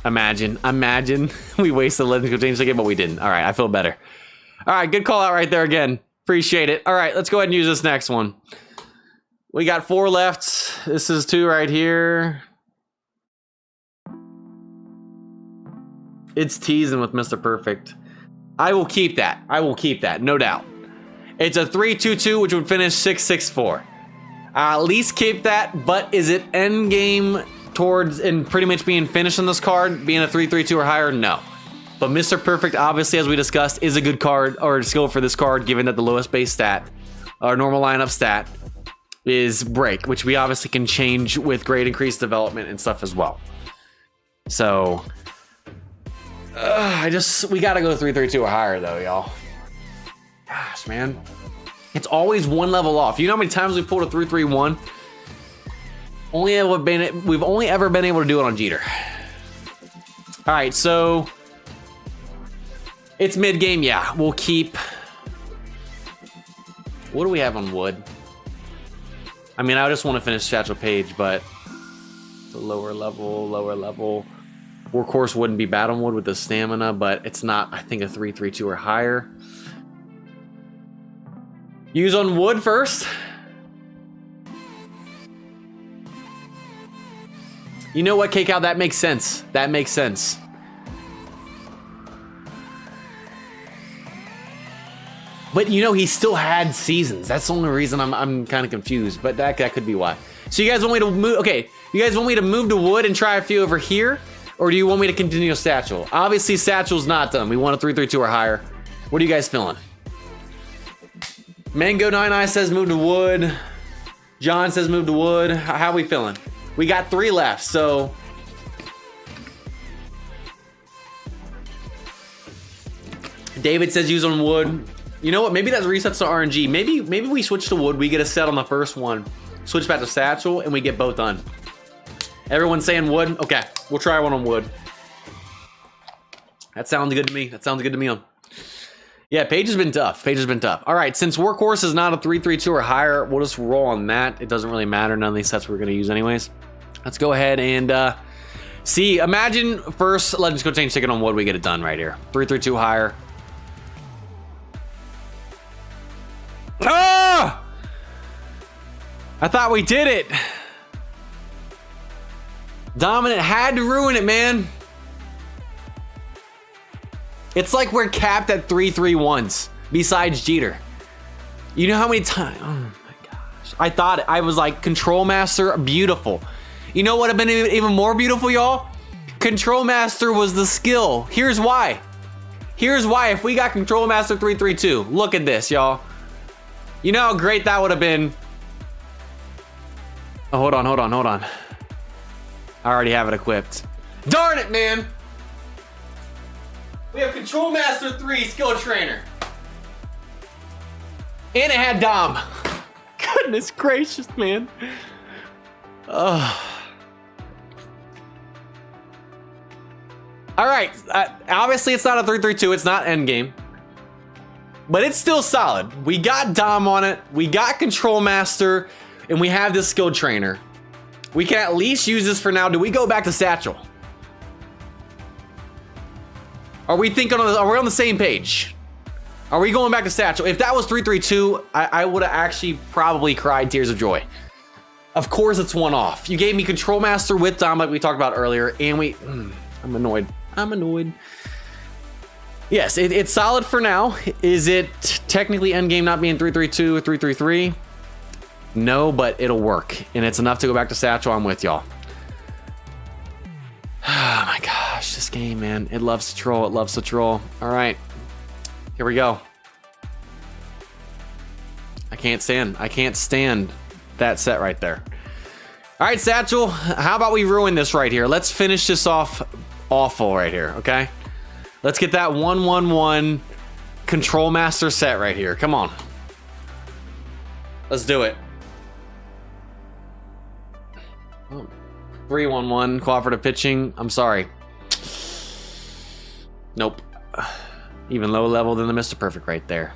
Imagine we wasted a Legends Skill Change ticket, but we didn't. All right, I feel better. All right, good call out right there again. Appreciate it. All right, let's go ahead and use this next one. We got 4 left. This is 2 right here. It's teasing with Mr. Perfect. I will keep that. No doubt. It's a 3-2-2, which would finish 6-6-4. I'll at least keep that, but is it end game towards and pretty much being finished on this card, being a 3-3-2 or higher? No. But Mr. Perfect, obviously, as we discussed, is a good card or skill for this card, given that the lowest base stat, our normal lineup stat, is break, which we obviously can change with grade increased development and stuff as well. So, we gotta go 3-3-2 or higher though, y'all. Gosh, man. It's always one level off. You know how many times we've pulled a 3-3-1? We've only ever been able to do it on Jeter. All right, so it's mid game. Yeah, we'll keep. What do we have on wood? I mean, I just want to finish Satchel Paige, but the lower level. Workhorse wouldn't be bad on wood with the stamina, but it's not, I think, a 3-3-2 or higher. Use on wood first. You know what, K-Cow? That makes sense. That makes sense. But you know, he still had seasons. That's the only reason I'm kind of confused, but that could be why. So you guys want me to move? Okay, you guys want me to move to wood and try a few over here? Or do you want me to continue Satchel? Obviously, Satchel's not done. We want a 3-3-2 or higher. What are you guys feeling? Mango 99 says move to wood. John says move to wood. How are we feeling? We got 3 left, so. David says use on wood. You know what? Maybe that resets to RNG. Maybe we switch to wood. We get a set on the first one. Switch back to Satchel, and we get both done. Everyone's saying wood? Okay, we'll try one on wood. That sounds good to me. That sounds good to me. Yeah, Paige has been tough. All right, since Workhorse is not a 3-3-2 or higher, we'll just roll on that. It doesn't really matter. None of these sets we're going to use anyways. Let's go ahead and see. Imagine first Legends Skill Change ticket on wood. We get it done right here. 3-3-2 higher. Ah! I thought we did it. Dominant had to ruin it, man. It's like we're capped at 3-3-1s besides Jeter. You know how many times? Oh my gosh. I was like, Control Master, beautiful. You know what would have been even more beautiful, y'all? Control Master was the skill. Here's why. If we got Control Master 3-3-2, look at this, y'all. You know how great that would have been. Oh, hold on. I already have it equipped. Darn it, man. We have Control Master 3 Skill Trainer. And it had Dom. Goodness gracious, man. All right. Obviously, it's not a 3-3-2. It's not endgame. But it's still solid. We got Dom on it. We got Control Master. And we have this Skill Trainer. We can at least use this for now. Do we go back to Satchel? Are we on the same page? Are we going back to Satchel? If that was 3-3-2, I would have actually probably cried tears of joy. Of course it's one off. You gave me Control Master with Dom like we talked about earlier, and I'm annoyed. I'm annoyed. Yes, it's solid for now. Is it technically endgame not being 3-3-2 or 3-3-3? No, but it'll work. And it's enough to go back to Satchel. I'm with y'all. Oh my gosh, this game, man. It loves to troll. It loves to troll. All right, here we go. I can't stand that set right there. All right, Satchel, how about we ruin this right here? Let's finish this off awful right here, okay? Let's get that 1-1-1 Control Master set right here. Come on. Let's do it. 3-1-1 cooperative pitching. I'm sorry. Nope. Even low level than the Mr. Perfect right there.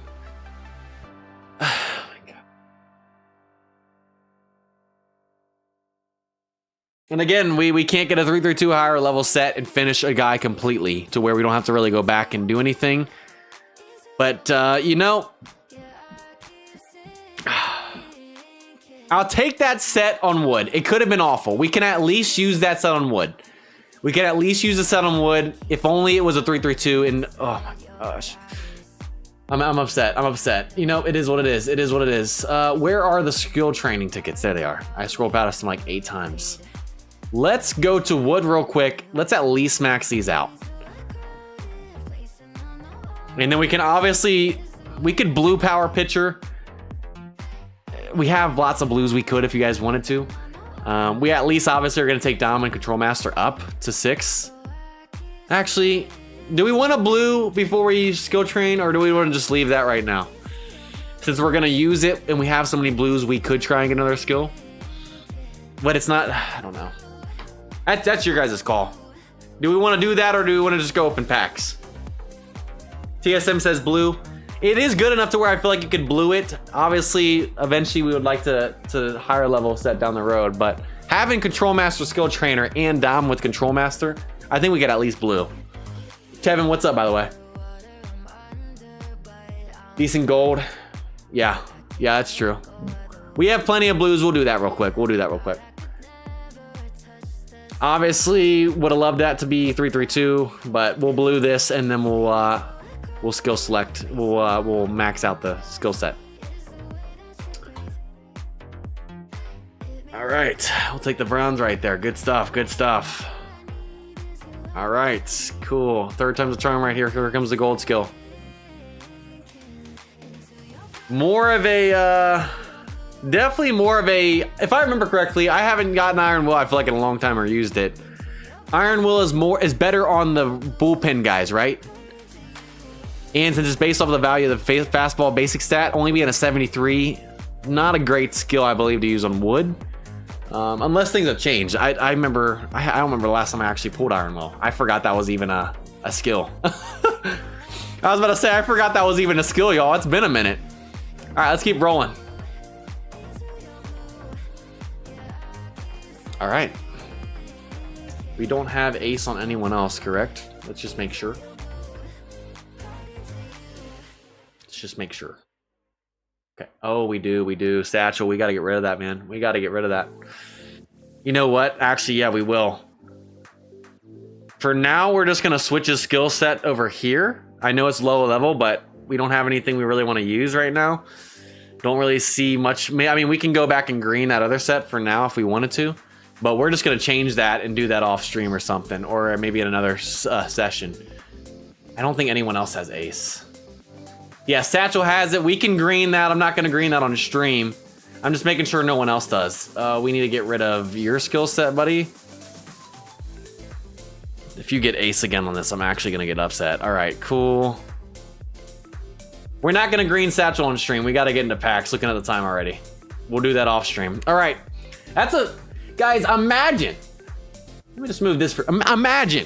And again, we can't get a 3-3-2 higher level set and finish a guy completely to where we don't have to really go back and do anything. But, you know, I'll take that set on wood. It could have been awful. We can at least use that set on wood. We can at least use the set on wood. If only it was a 3-3-2 and, oh my gosh. I'm upset. I'm upset. You know, it is what it is. It is what it is. Where are the skill training tickets? There they are. I scrolled past them like 8 times. Let's go to wood real quick. Let's at least max these out. And then we can obviously, we could blue power pitcher. We have lots of blues we could if you guys wanted to. We at least obviously are going to take Dom and Control Master up to 6. Actually, do we want a blue before we skill train, or do we want to just leave that right now? Since we're going to use it and we have so many blues, we could try and get another skill. But it's not, I don't know. That's your guys' call. Do we want to do that, or do we want to just go open packs? TSM says blue. It is good enough to where I feel like you could blue it. Obviously, eventually we would like to higher level set down the road, but having Control Master Skill Trainer and Dom with Control Master, I think we get at least blue. Kevin, what's up, by the way? Decent gold. Yeah, that's true. We have plenty of blues. We'll do that real quick. Obviously, would have loved that to be 3-3-2, but we'll blue this and then we'll skill select. We'll max out the skill set. All right, we'll take the Browns right there. Good stuff. Good stuff. All right, cool. Third time's a charm right here. Here comes the gold skill. More of a, definitely more of a, if I remember correctly, I haven't gotten Iron Will, I feel like, in a long time or used it. Iron Will is better on the bullpen guys, right? And since it's based off of the value of the fastball basic stat, only being a 73, not a great skill, I believe, to use on wood. Unless things have changed. I don't remember the last time I actually pulled Iron Will. I forgot that was even a skill. I was about to say, I forgot that was even a skill, y'all. It's been a minute. All right, let's keep rolling. All right. We don't have ace on anyone else, correct? Let's just make sure. Okay. Oh, we do. Satchel, we got to get rid of that, man. We got to get rid of that. You know what? Actually, yeah, we will. For now, we're just going to switch his skill set over here. I know it's low level, but we don't have anything we really want to use right now. Don't really see much. I mean, we can go back and green that other set for now if we wanted to. But we're just going to change that and do that off stream or something. Or maybe in another session. I don't think anyone else has ace. Yeah, Satchel has it. We can green that. I'm not going to green that on stream. I'm just making sure no one else does. We need to get rid of your skill set, buddy. If you get ace again on this, I'm actually going to get upset. All right, cool. We're not going to green Satchel on stream. We got to get into packs. Looking at the time already. We'll do that off stream. All right. That's a... Guys, imagine. Let me just move this for... Imagine.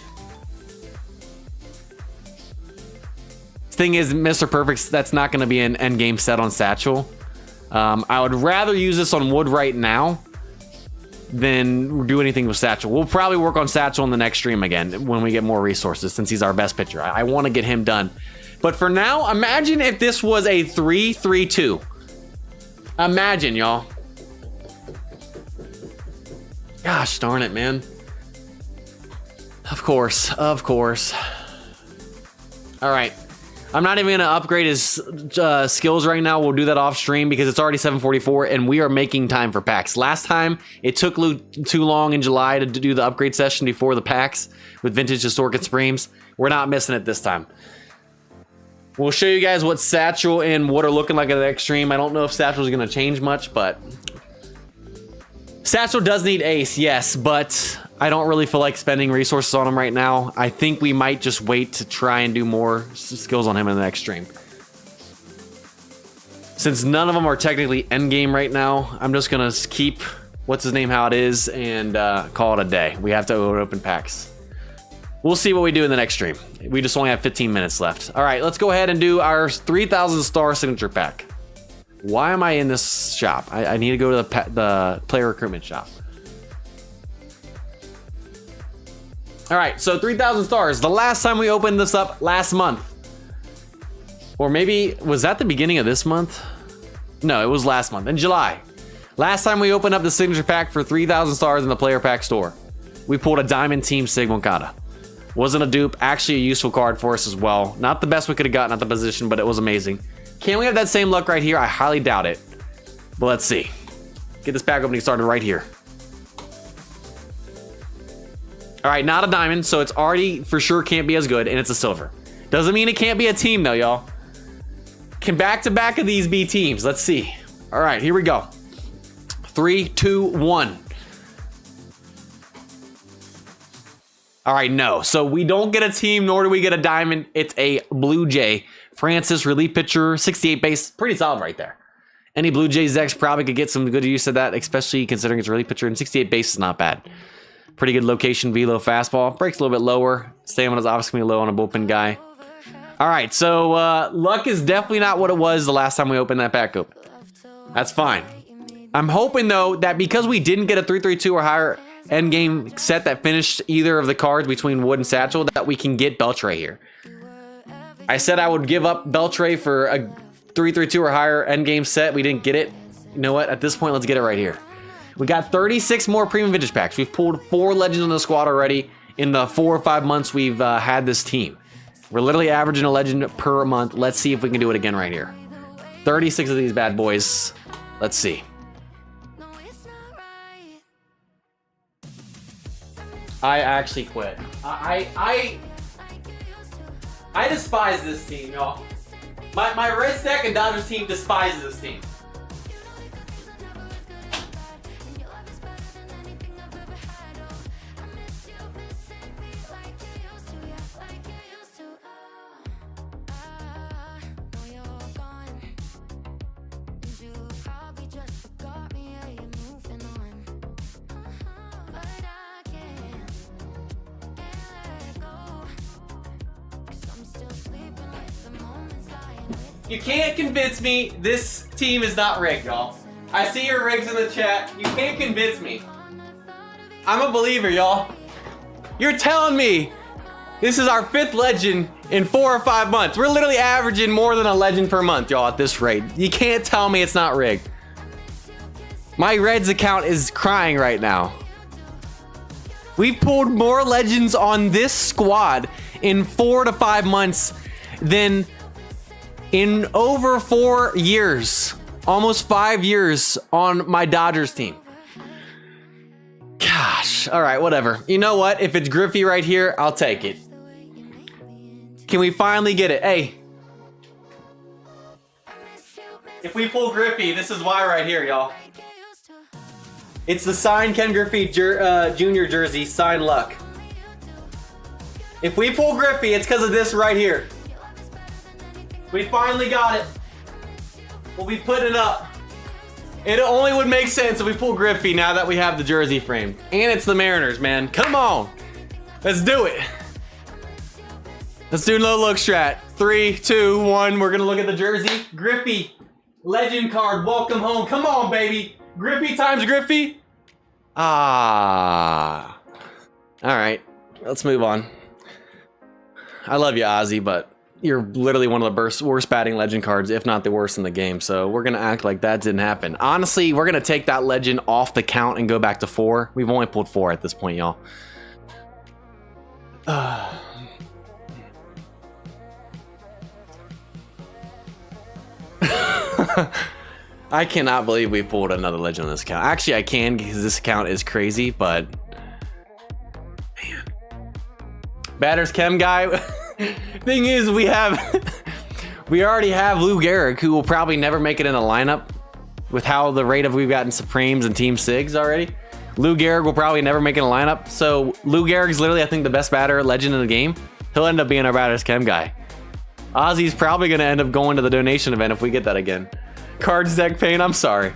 Thing is, Mr. Perfect, that's not going to be an end game set on Satchel. I would rather use this on wood right now than do anything with Satchel. We'll probably work on Satchel in the next stream again when we get more resources, since he's our best pitcher. I want to get him done. But for now, imagine if this was a 3-3-2. Imagine, y'all. Gosh darn it, man. Of course, of course. All right. I'm not even going to upgrade his skills right now. We'll do that off stream because it's already 7:44 and we are making time for packs. Last time, it took too long in July to do the upgrade session before the packs with Vintage, Historic, and Supremes. We're not missing it this time. We'll show you guys what Satchel and what are looking like at the extreme. I don't know if Satchel is going to change much, but Satchel does need ace, yes, but I don't really feel like spending resources on him right now. I think we might just wait to try and do more skills on him in the next stream. Since none of them are technically endgame right now, I'm just gonna keep what's his name how it is and call it a day. We have to open packs. We'll see what we do in the next stream. We just only have 15 minutes left. All right, let's go ahead and do our 3,000 star signature pack. Why am I in this shop? I need to go to the player recruitment shop. All right, so 3,000 stars. The last time we opened this up last month. Or maybe, was that the beginning of this month? No, it was last month, in July. Last time we opened up the signature pack for 3,000 stars in the player pack store. We pulled a Diamond Team Sigmoncada. Wasn't a dupe, actually a useful card for us as well. Not the best we could have gotten at the position, but it was amazing. Can we have that same luck right here? I highly doubt it. But let's see. Get this pack opening started right here. All right, not a diamond, so it's already for sure can't be as good, and it's a silver. Doesn't mean it can't be a team though, y'all. Can back-to-back of these be teams? Let's see. All right, here we go. 3, 2, 1. All right, no. So we don't get a team, nor do we get a diamond. It's a Blue Jay. Francis, relief pitcher, 68 base. Pretty solid right there. Any Blue Jays decks probably could get some good use of that, especially considering it's a relief pitcher, and 68 base is not bad. Pretty good location, velo fastball. Breaks a little bit lower. Stamina's obviously gonna be low on a bullpen guy. All right, so luck is definitely not what it was the last time we opened that pack open. That's fine. I'm hoping though that because we didn't get a 3/3/2 or higher endgame set that finished either of the cards between Wood and Satchel, that we can get Beltray here. I said I would give up Beltray for a 3/3/2 or higher endgame set. We didn't get it. You know what? At this point, let's get it right here. We got 36 more premium vintage packs. We've pulled 4 legends on the squad already in the 4 or 5 months we've had this team. We're literally averaging a legend per month. Let's see if we can do it again right here. 36 of these bad boys. Let's see. I actually quit. I despise this team, y'all. My Red Stack and Dodgers team despises this team. You can't convince me this team is not rigged, y'all. I see your rigs in the chat. You can't convince me. I'm a believer, y'all. You're telling me this is our 5th legend in 4 or 5 months. We're literally averaging more than a legend per month, y'all, at this rate. You can't tell me it's not rigged. My Reds account is crying right now. We've pulled more legends on this squad in 4 to 5 months than in over 4 years, almost 5 years on my Dodgers team. Gosh, all right, whatever. You know what? If it's Griffey right here, I'll take it. Can we finally get it? Hey. If we pull Griffey, this is why right here, y'all. It's the signed Ken Griffey Jr. jersey, signed luck. If we pull Griffey, it's because of this right here. We finally got it. We'll be putting it up. It only would make sense if we pull Griffey now that we have the jersey framed. And it's the Mariners, man. Come on. Let's do it. Let's do no look strat. 3, 2, 1. We're going to look at the jersey. Griffey. Legend card. Welcome home. Come on, baby. Griffey times Griffey. Ah. All right. Let's move on. I love you, Ozzy, but you're literally one of the worst batting legend cards, if not the worst in the game. So we're going to act like that didn't happen. Honestly, we're going to take that legend off the count and go back to 4. We've only pulled 4 at this point, y'all. I cannot believe we pulled another legend on this account. Actually, I can because this account is crazy, but man. Batter's Chem guy. Thing is, we already have Lou Gehrig, who will probably never make it in the lineup with how the rate of we've gotten Supremes and Team Sigs already. Lou Gehrig will probably never make it in the lineup. So Lou Gehrig's literally, I think, the best batter legend in the game. He'll end up being our Batter's Chem guy. Ozzy's probably going to end up going to the donation event if we get that again. Cards deck pain, I'm sorry.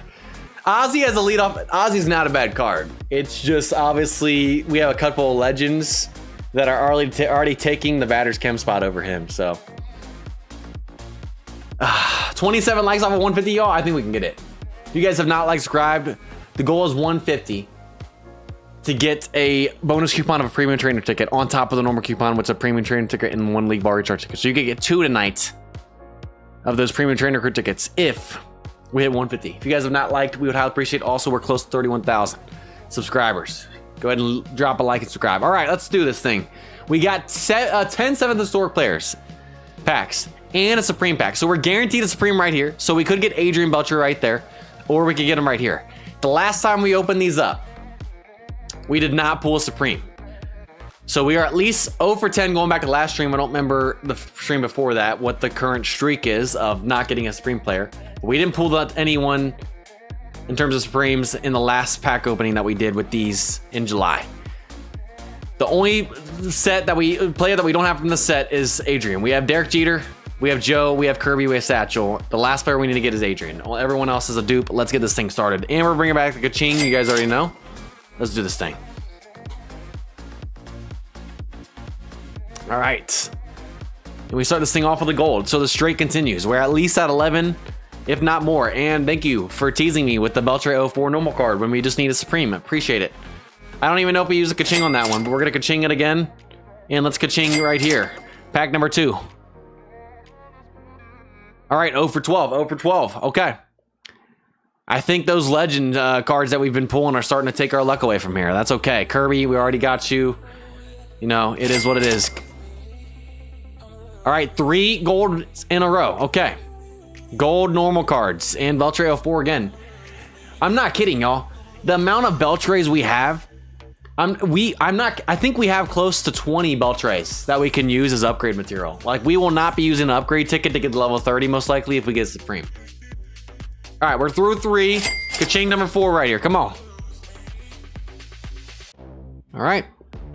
Ozzy as a leadoff, Ozzy's not a bad card. It's just obviously we have a couple of legends that are already taking the Batter's Chem spot over him. So 27 likes off of 150, y'all. I think we can get it. If you guys have not subscribed, the goal is 150 to get a bonus coupon of a premium trainer ticket on top of the normal coupon, which is a premium trainer ticket and 1 league bar recharge ticket. So you can get 2 tonight of those premium trainer crew tickets if we hit 150. If you guys have not liked, we would highly appreciate it. Also, we're close to 31,000 subscribers. Go ahead and drop a like and subscribe. All right, let's do this thing. We got 10 7th historic players packs and a Supreme pack. So we're guaranteed a Supreme right here. So we could get Adrian Belcher right there, or we could get him right here. The last time we opened these up, we did not pull a Supreme. So we are at least 0 for 10 going back to last stream. I don't remember the stream before that, what the current streak is of not getting a Supreme player. We didn't pull anyone in terms of Supremes in the last pack opening that we did with these in July. The only player that we don't have from the set is Adrian. We have Derek Jeter, we have Joe, we have Kirby, we have Satchel. The last player we need to get is Adrian. Everyone else is a dupe. Let's get this thing started. And we're bringing back the Kaching. You guys already know. Let's do this thing. All right. And we start this thing off with a gold. So the streak continues. We're at least at 11, if not more. And thank you for teasing me with the Beltre 04 normal card when we just need a Supreme. Appreciate it. I don't even know if we use a Kaching on that one, but we're going to Kaching it again. And let's Kaching right here. Pack number 2. All right, 0 for 12. 0 for 12. Okay. I think those legend cards that we've been pulling are starting to take our luck away from here. That's okay. Kirby, we already got you. You know, it is what it is. All right, 3 gold in a row. Okay. Gold normal cards and Beltre 04 again. I'm not kidding, y'all. The amount of Beltres we have, I think we have close to 20 Beltres that we can use as upgrade material. Like, we will not be using an upgrade ticket to get to level 30 most likely if we get Supreme. All right, we're through 3. Kaching number 4 right here. Come on. All right.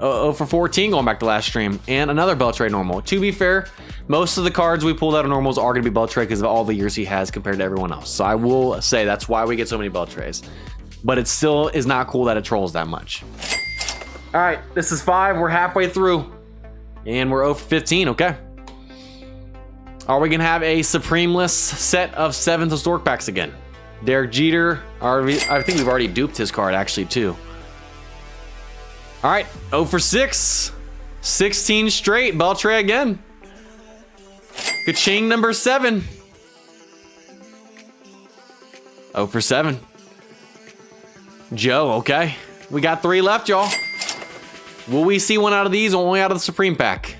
0 for 14 going back to last stream. And another Beltre normal. To be fair, most of the cards we pulled out of normals are going to be Beltre because of all the years he has compared to everyone else. So I will say that's why we get so many Beltres. But it still is not cool that it trolls that much. All right, this is 5. We're halfway through. And we're 0 for 15, okay. Are we going to have a Supremeless set of 7th historic packs again? Derek Jeter. I think we've already duped his card, actually, too. All right, 0 for 6. 16 straight. Beltre again. Kaching number 7. 0 for 7. Joe, okay. We got 3 left, y'all. Will we see one out of these or only out of the Supreme pack?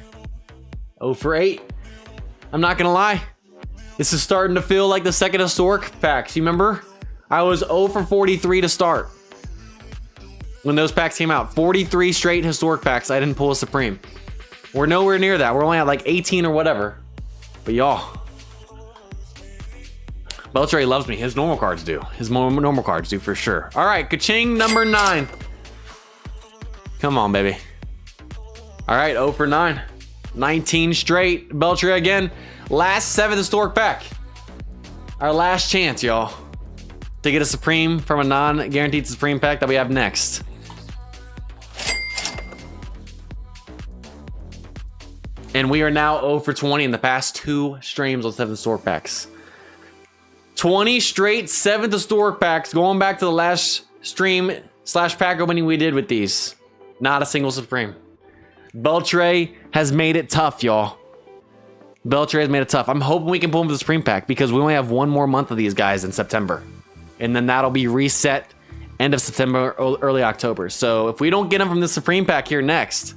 0 for 8. I'm not gonna lie. This is starting to feel like the second historic packs. You remember? I was 0 for 43 to start when those packs came out. 43 straight historic packs. I didn't pull a Supreme. We're nowhere near that. We're only at like 18 or whatever. But y'all, Beltre loves me. His normal cards do. His normal cards do for sure. All right, Kaching number 9. Come on, baby. All right, 0 for 9. 19 straight. Beltre again. Last 7th historic pack. Our last chance, y'all, to get a Supreme from a non-guaranteed Supreme pack that we have next. And we are now 0 for 20 in the past 2 streams on 7th historic packs. 20 straight 7th historic packs going back to the last stream / pack opening we did with these. Not a single Supreme. Beltre has made it tough, y'all. Beltre has made it tough. I'm hoping we can pull him to the Supreme Pack because we only have one more month of these guys in September. And then that'll be reset end of September, early October. So if we don't get him from the Supreme Pack here next,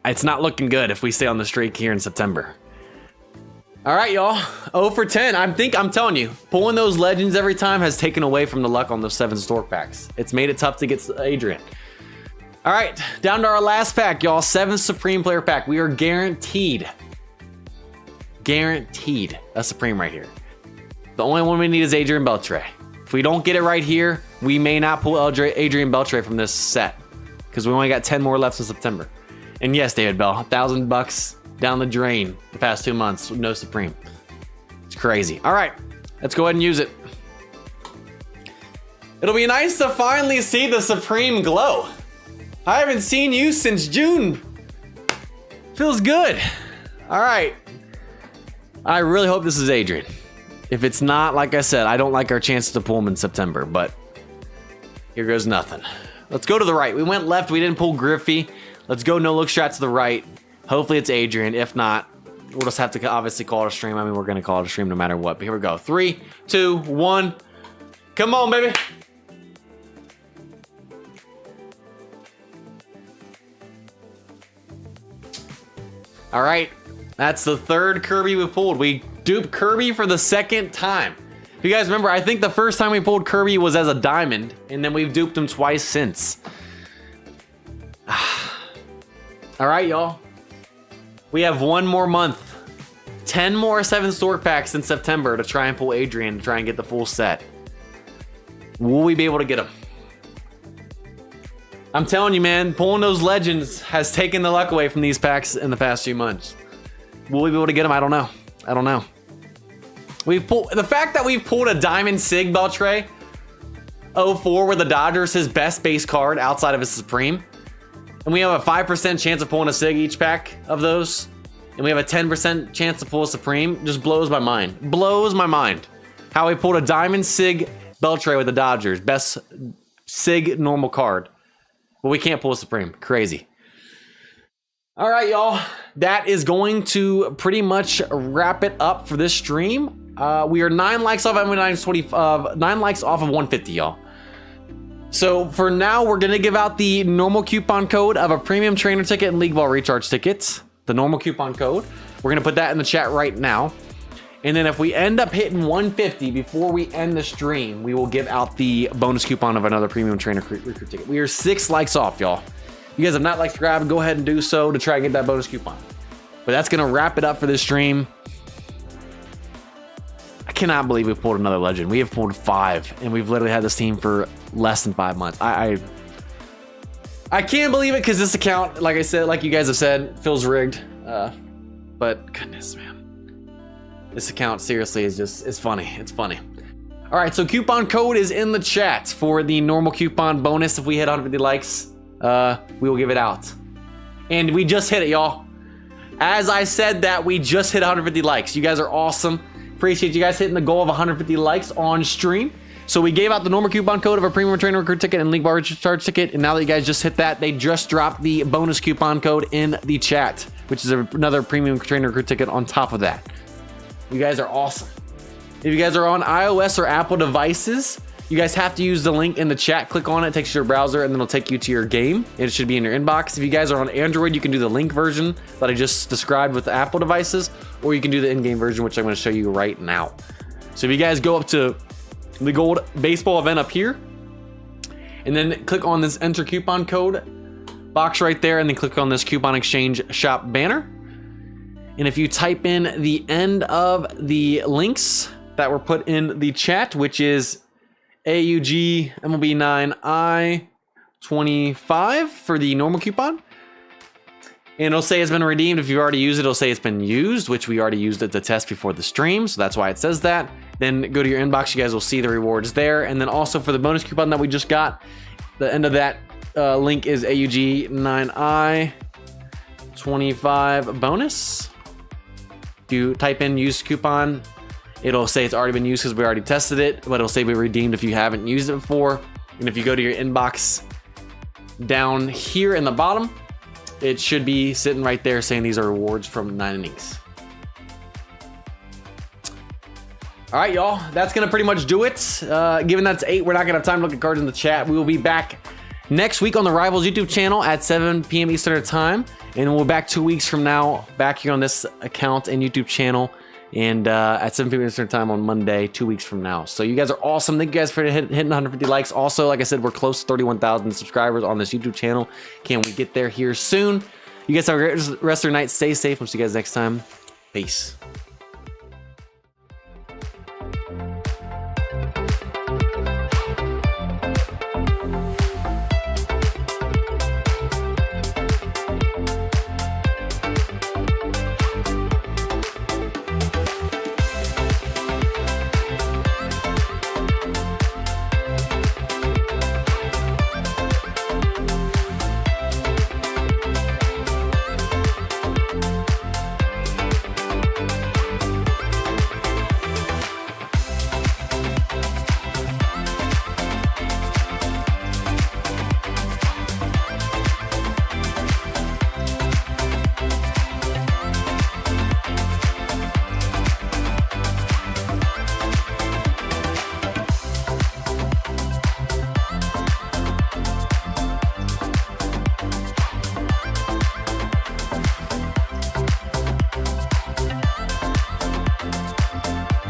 it's not looking good if we stay on the streak here in September. All right, y'all. 0 for 10. I'm telling you, pulling those legends every time has taken away from the luck on those 7 stork packs. It's made it tough to get Adrian. All right, down to our last pack, y'all. 7th Supreme Player Pack. We are guaranteed a Supreme right here. The only one we need is Adrian Beltre. If we don't get it right here, we may not pull Adrian Beltre from this set because we only got 10 more left in September. And yes, David Bell, $1,000 down the drain the past 2 months with no Supreme. It's crazy. All right, let's go ahead and use it. It'll be nice to finally see the Supreme glow. I haven't seen you since June. Feels good. All right. I really hope this is Adrian. If it's not, like I said, I don't like our chances to pull him in September, but here goes nothing. Let's go to the right. We went left. We didn't pull Griffey. Let's go no look strat to the right. Hopefully it's Adrian. If not, we'll just have to obviously call it a stream. I mean, we're going to call it a stream no matter what. But here we go. 3, 2, 1. Come on, baby. All right. That's the 3rd Kirby we pulled. We duped Kirby for the 2nd time. If you guys remember, I think the first time we pulled Kirby was as a diamond, and then we've duped him twice since. All right, y'all. We have 1 more month. 10 more 7 stork packs in September to try and pull Adrian to try and get the full set. Will we be able to get him? I'm telling you, man, pulling those legends has taken the luck away from these packs in the past few months. Will we be able to get him? I don't know. I don't know. The fact that we've pulled a Diamond Sig Beltre 04 with the Dodgers, his best base card outside of his Supreme, and we have a 5% chance of pulling a Sig each pack of those, and we have a 10% chance to pull a Supreme, just blows my mind. Blows my mind. How we pulled a Diamond Sig Beltre with the Dodgers, best Sig normal card, but we can't pull a Supreme. Crazy. All right, y'all. That is going to pretty much wrap it up for this stream. We are 9 likes off of 9 likes off of 150, y'all. So for now, we're gonna give out the normal coupon code of a premium trainer ticket and league ball recharge tickets. The normal coupon code. We're gonna put that in the chat right now. And then if we end up hitting 150 before we end the stream, we will give out the bonus coupon of another premium trainer recruit ticket. We are 6 likes off, y'all. If you guys have not liked subscribe, go ahead and do so to try and get that bonus coupon. But that's gonna wrap it up for this stream. I cannot believe we pulled another legend. We have pulled 5, and we've literally had this team for less than 5 months. I can't believe it because this account, like I said, like you guys have said, feels rigged. But goodness, man. This account seriously is just, it's funny. It's funny. All right, so coupon code is in the chat for the normal coupon bonus. If we hit 150 likes, we will give it out. And we just hit it, y'all. As I said that, we just hit 150 likes. You guys are awesome. Appreciate you guys hitting the goal of 150 likes on stream. So we gave out the normal coupon code of a premium trainer recruit ticket and league bar recharge ticket. And now that you guys just hit that, they just dropped the bonus coupon code in the chat, which is another premium trainer recruit ticket on top of that. You guys are awesome. If you guys are on iOS or Apple devices, you guys have to use the link in the chat. Click on it, it takes you to your browser, and then it'll take you to your game. It should be in your inbox. If you guys are on Android, you can do the link version that I just described with the Apple devices, or you can do the in-game version, which I'm going to show you right now. So if you guys go up to the gold baseball event up here, and then click on this enter coupon code box right there, and then click on this coupon exchange shop banner. And if you type in the end of the links that were put in the chat, which is AUG MLB 9I 25 for the normal coupon, and it'll say it's been redeemed. If you've already used it, it'll say it's been used, which we already used it to test before the stream, so that's why it says that. Then go to your inbox, you guys will see the rewards there. And then also for the bonus coupon that we just got, the end of that link is AUG 9I 25 bonus. If you type in use coupon, it'll say it's already been used because we already tested it, but it'll say we redeemed if you haven't used it before. And if you go to your inbox down here in the bottom, it should be sitting right there saying these are rewards from 9 innings. All right, y'all, that's gonna pretty much do it. Given that's 8, we're not gonna have time to look at cards in the chat. We will be back next week on the Rivals YouTube channel at 7 p.m. Eastern time, and we'll be back 2 weeks from now, back here on this account and YouTube channel, and at 7 p.m. Eastern time on Monday, 2 weeks from now. So you guys are awesome. Thank you guys for hitting 150 likes. Also, like I said, we're close to 31,000 subscribers on this YouTube channel. Can we get there here soon? You guys have a great rest of your night. Stay safe. We'll see you guys next time. Peace.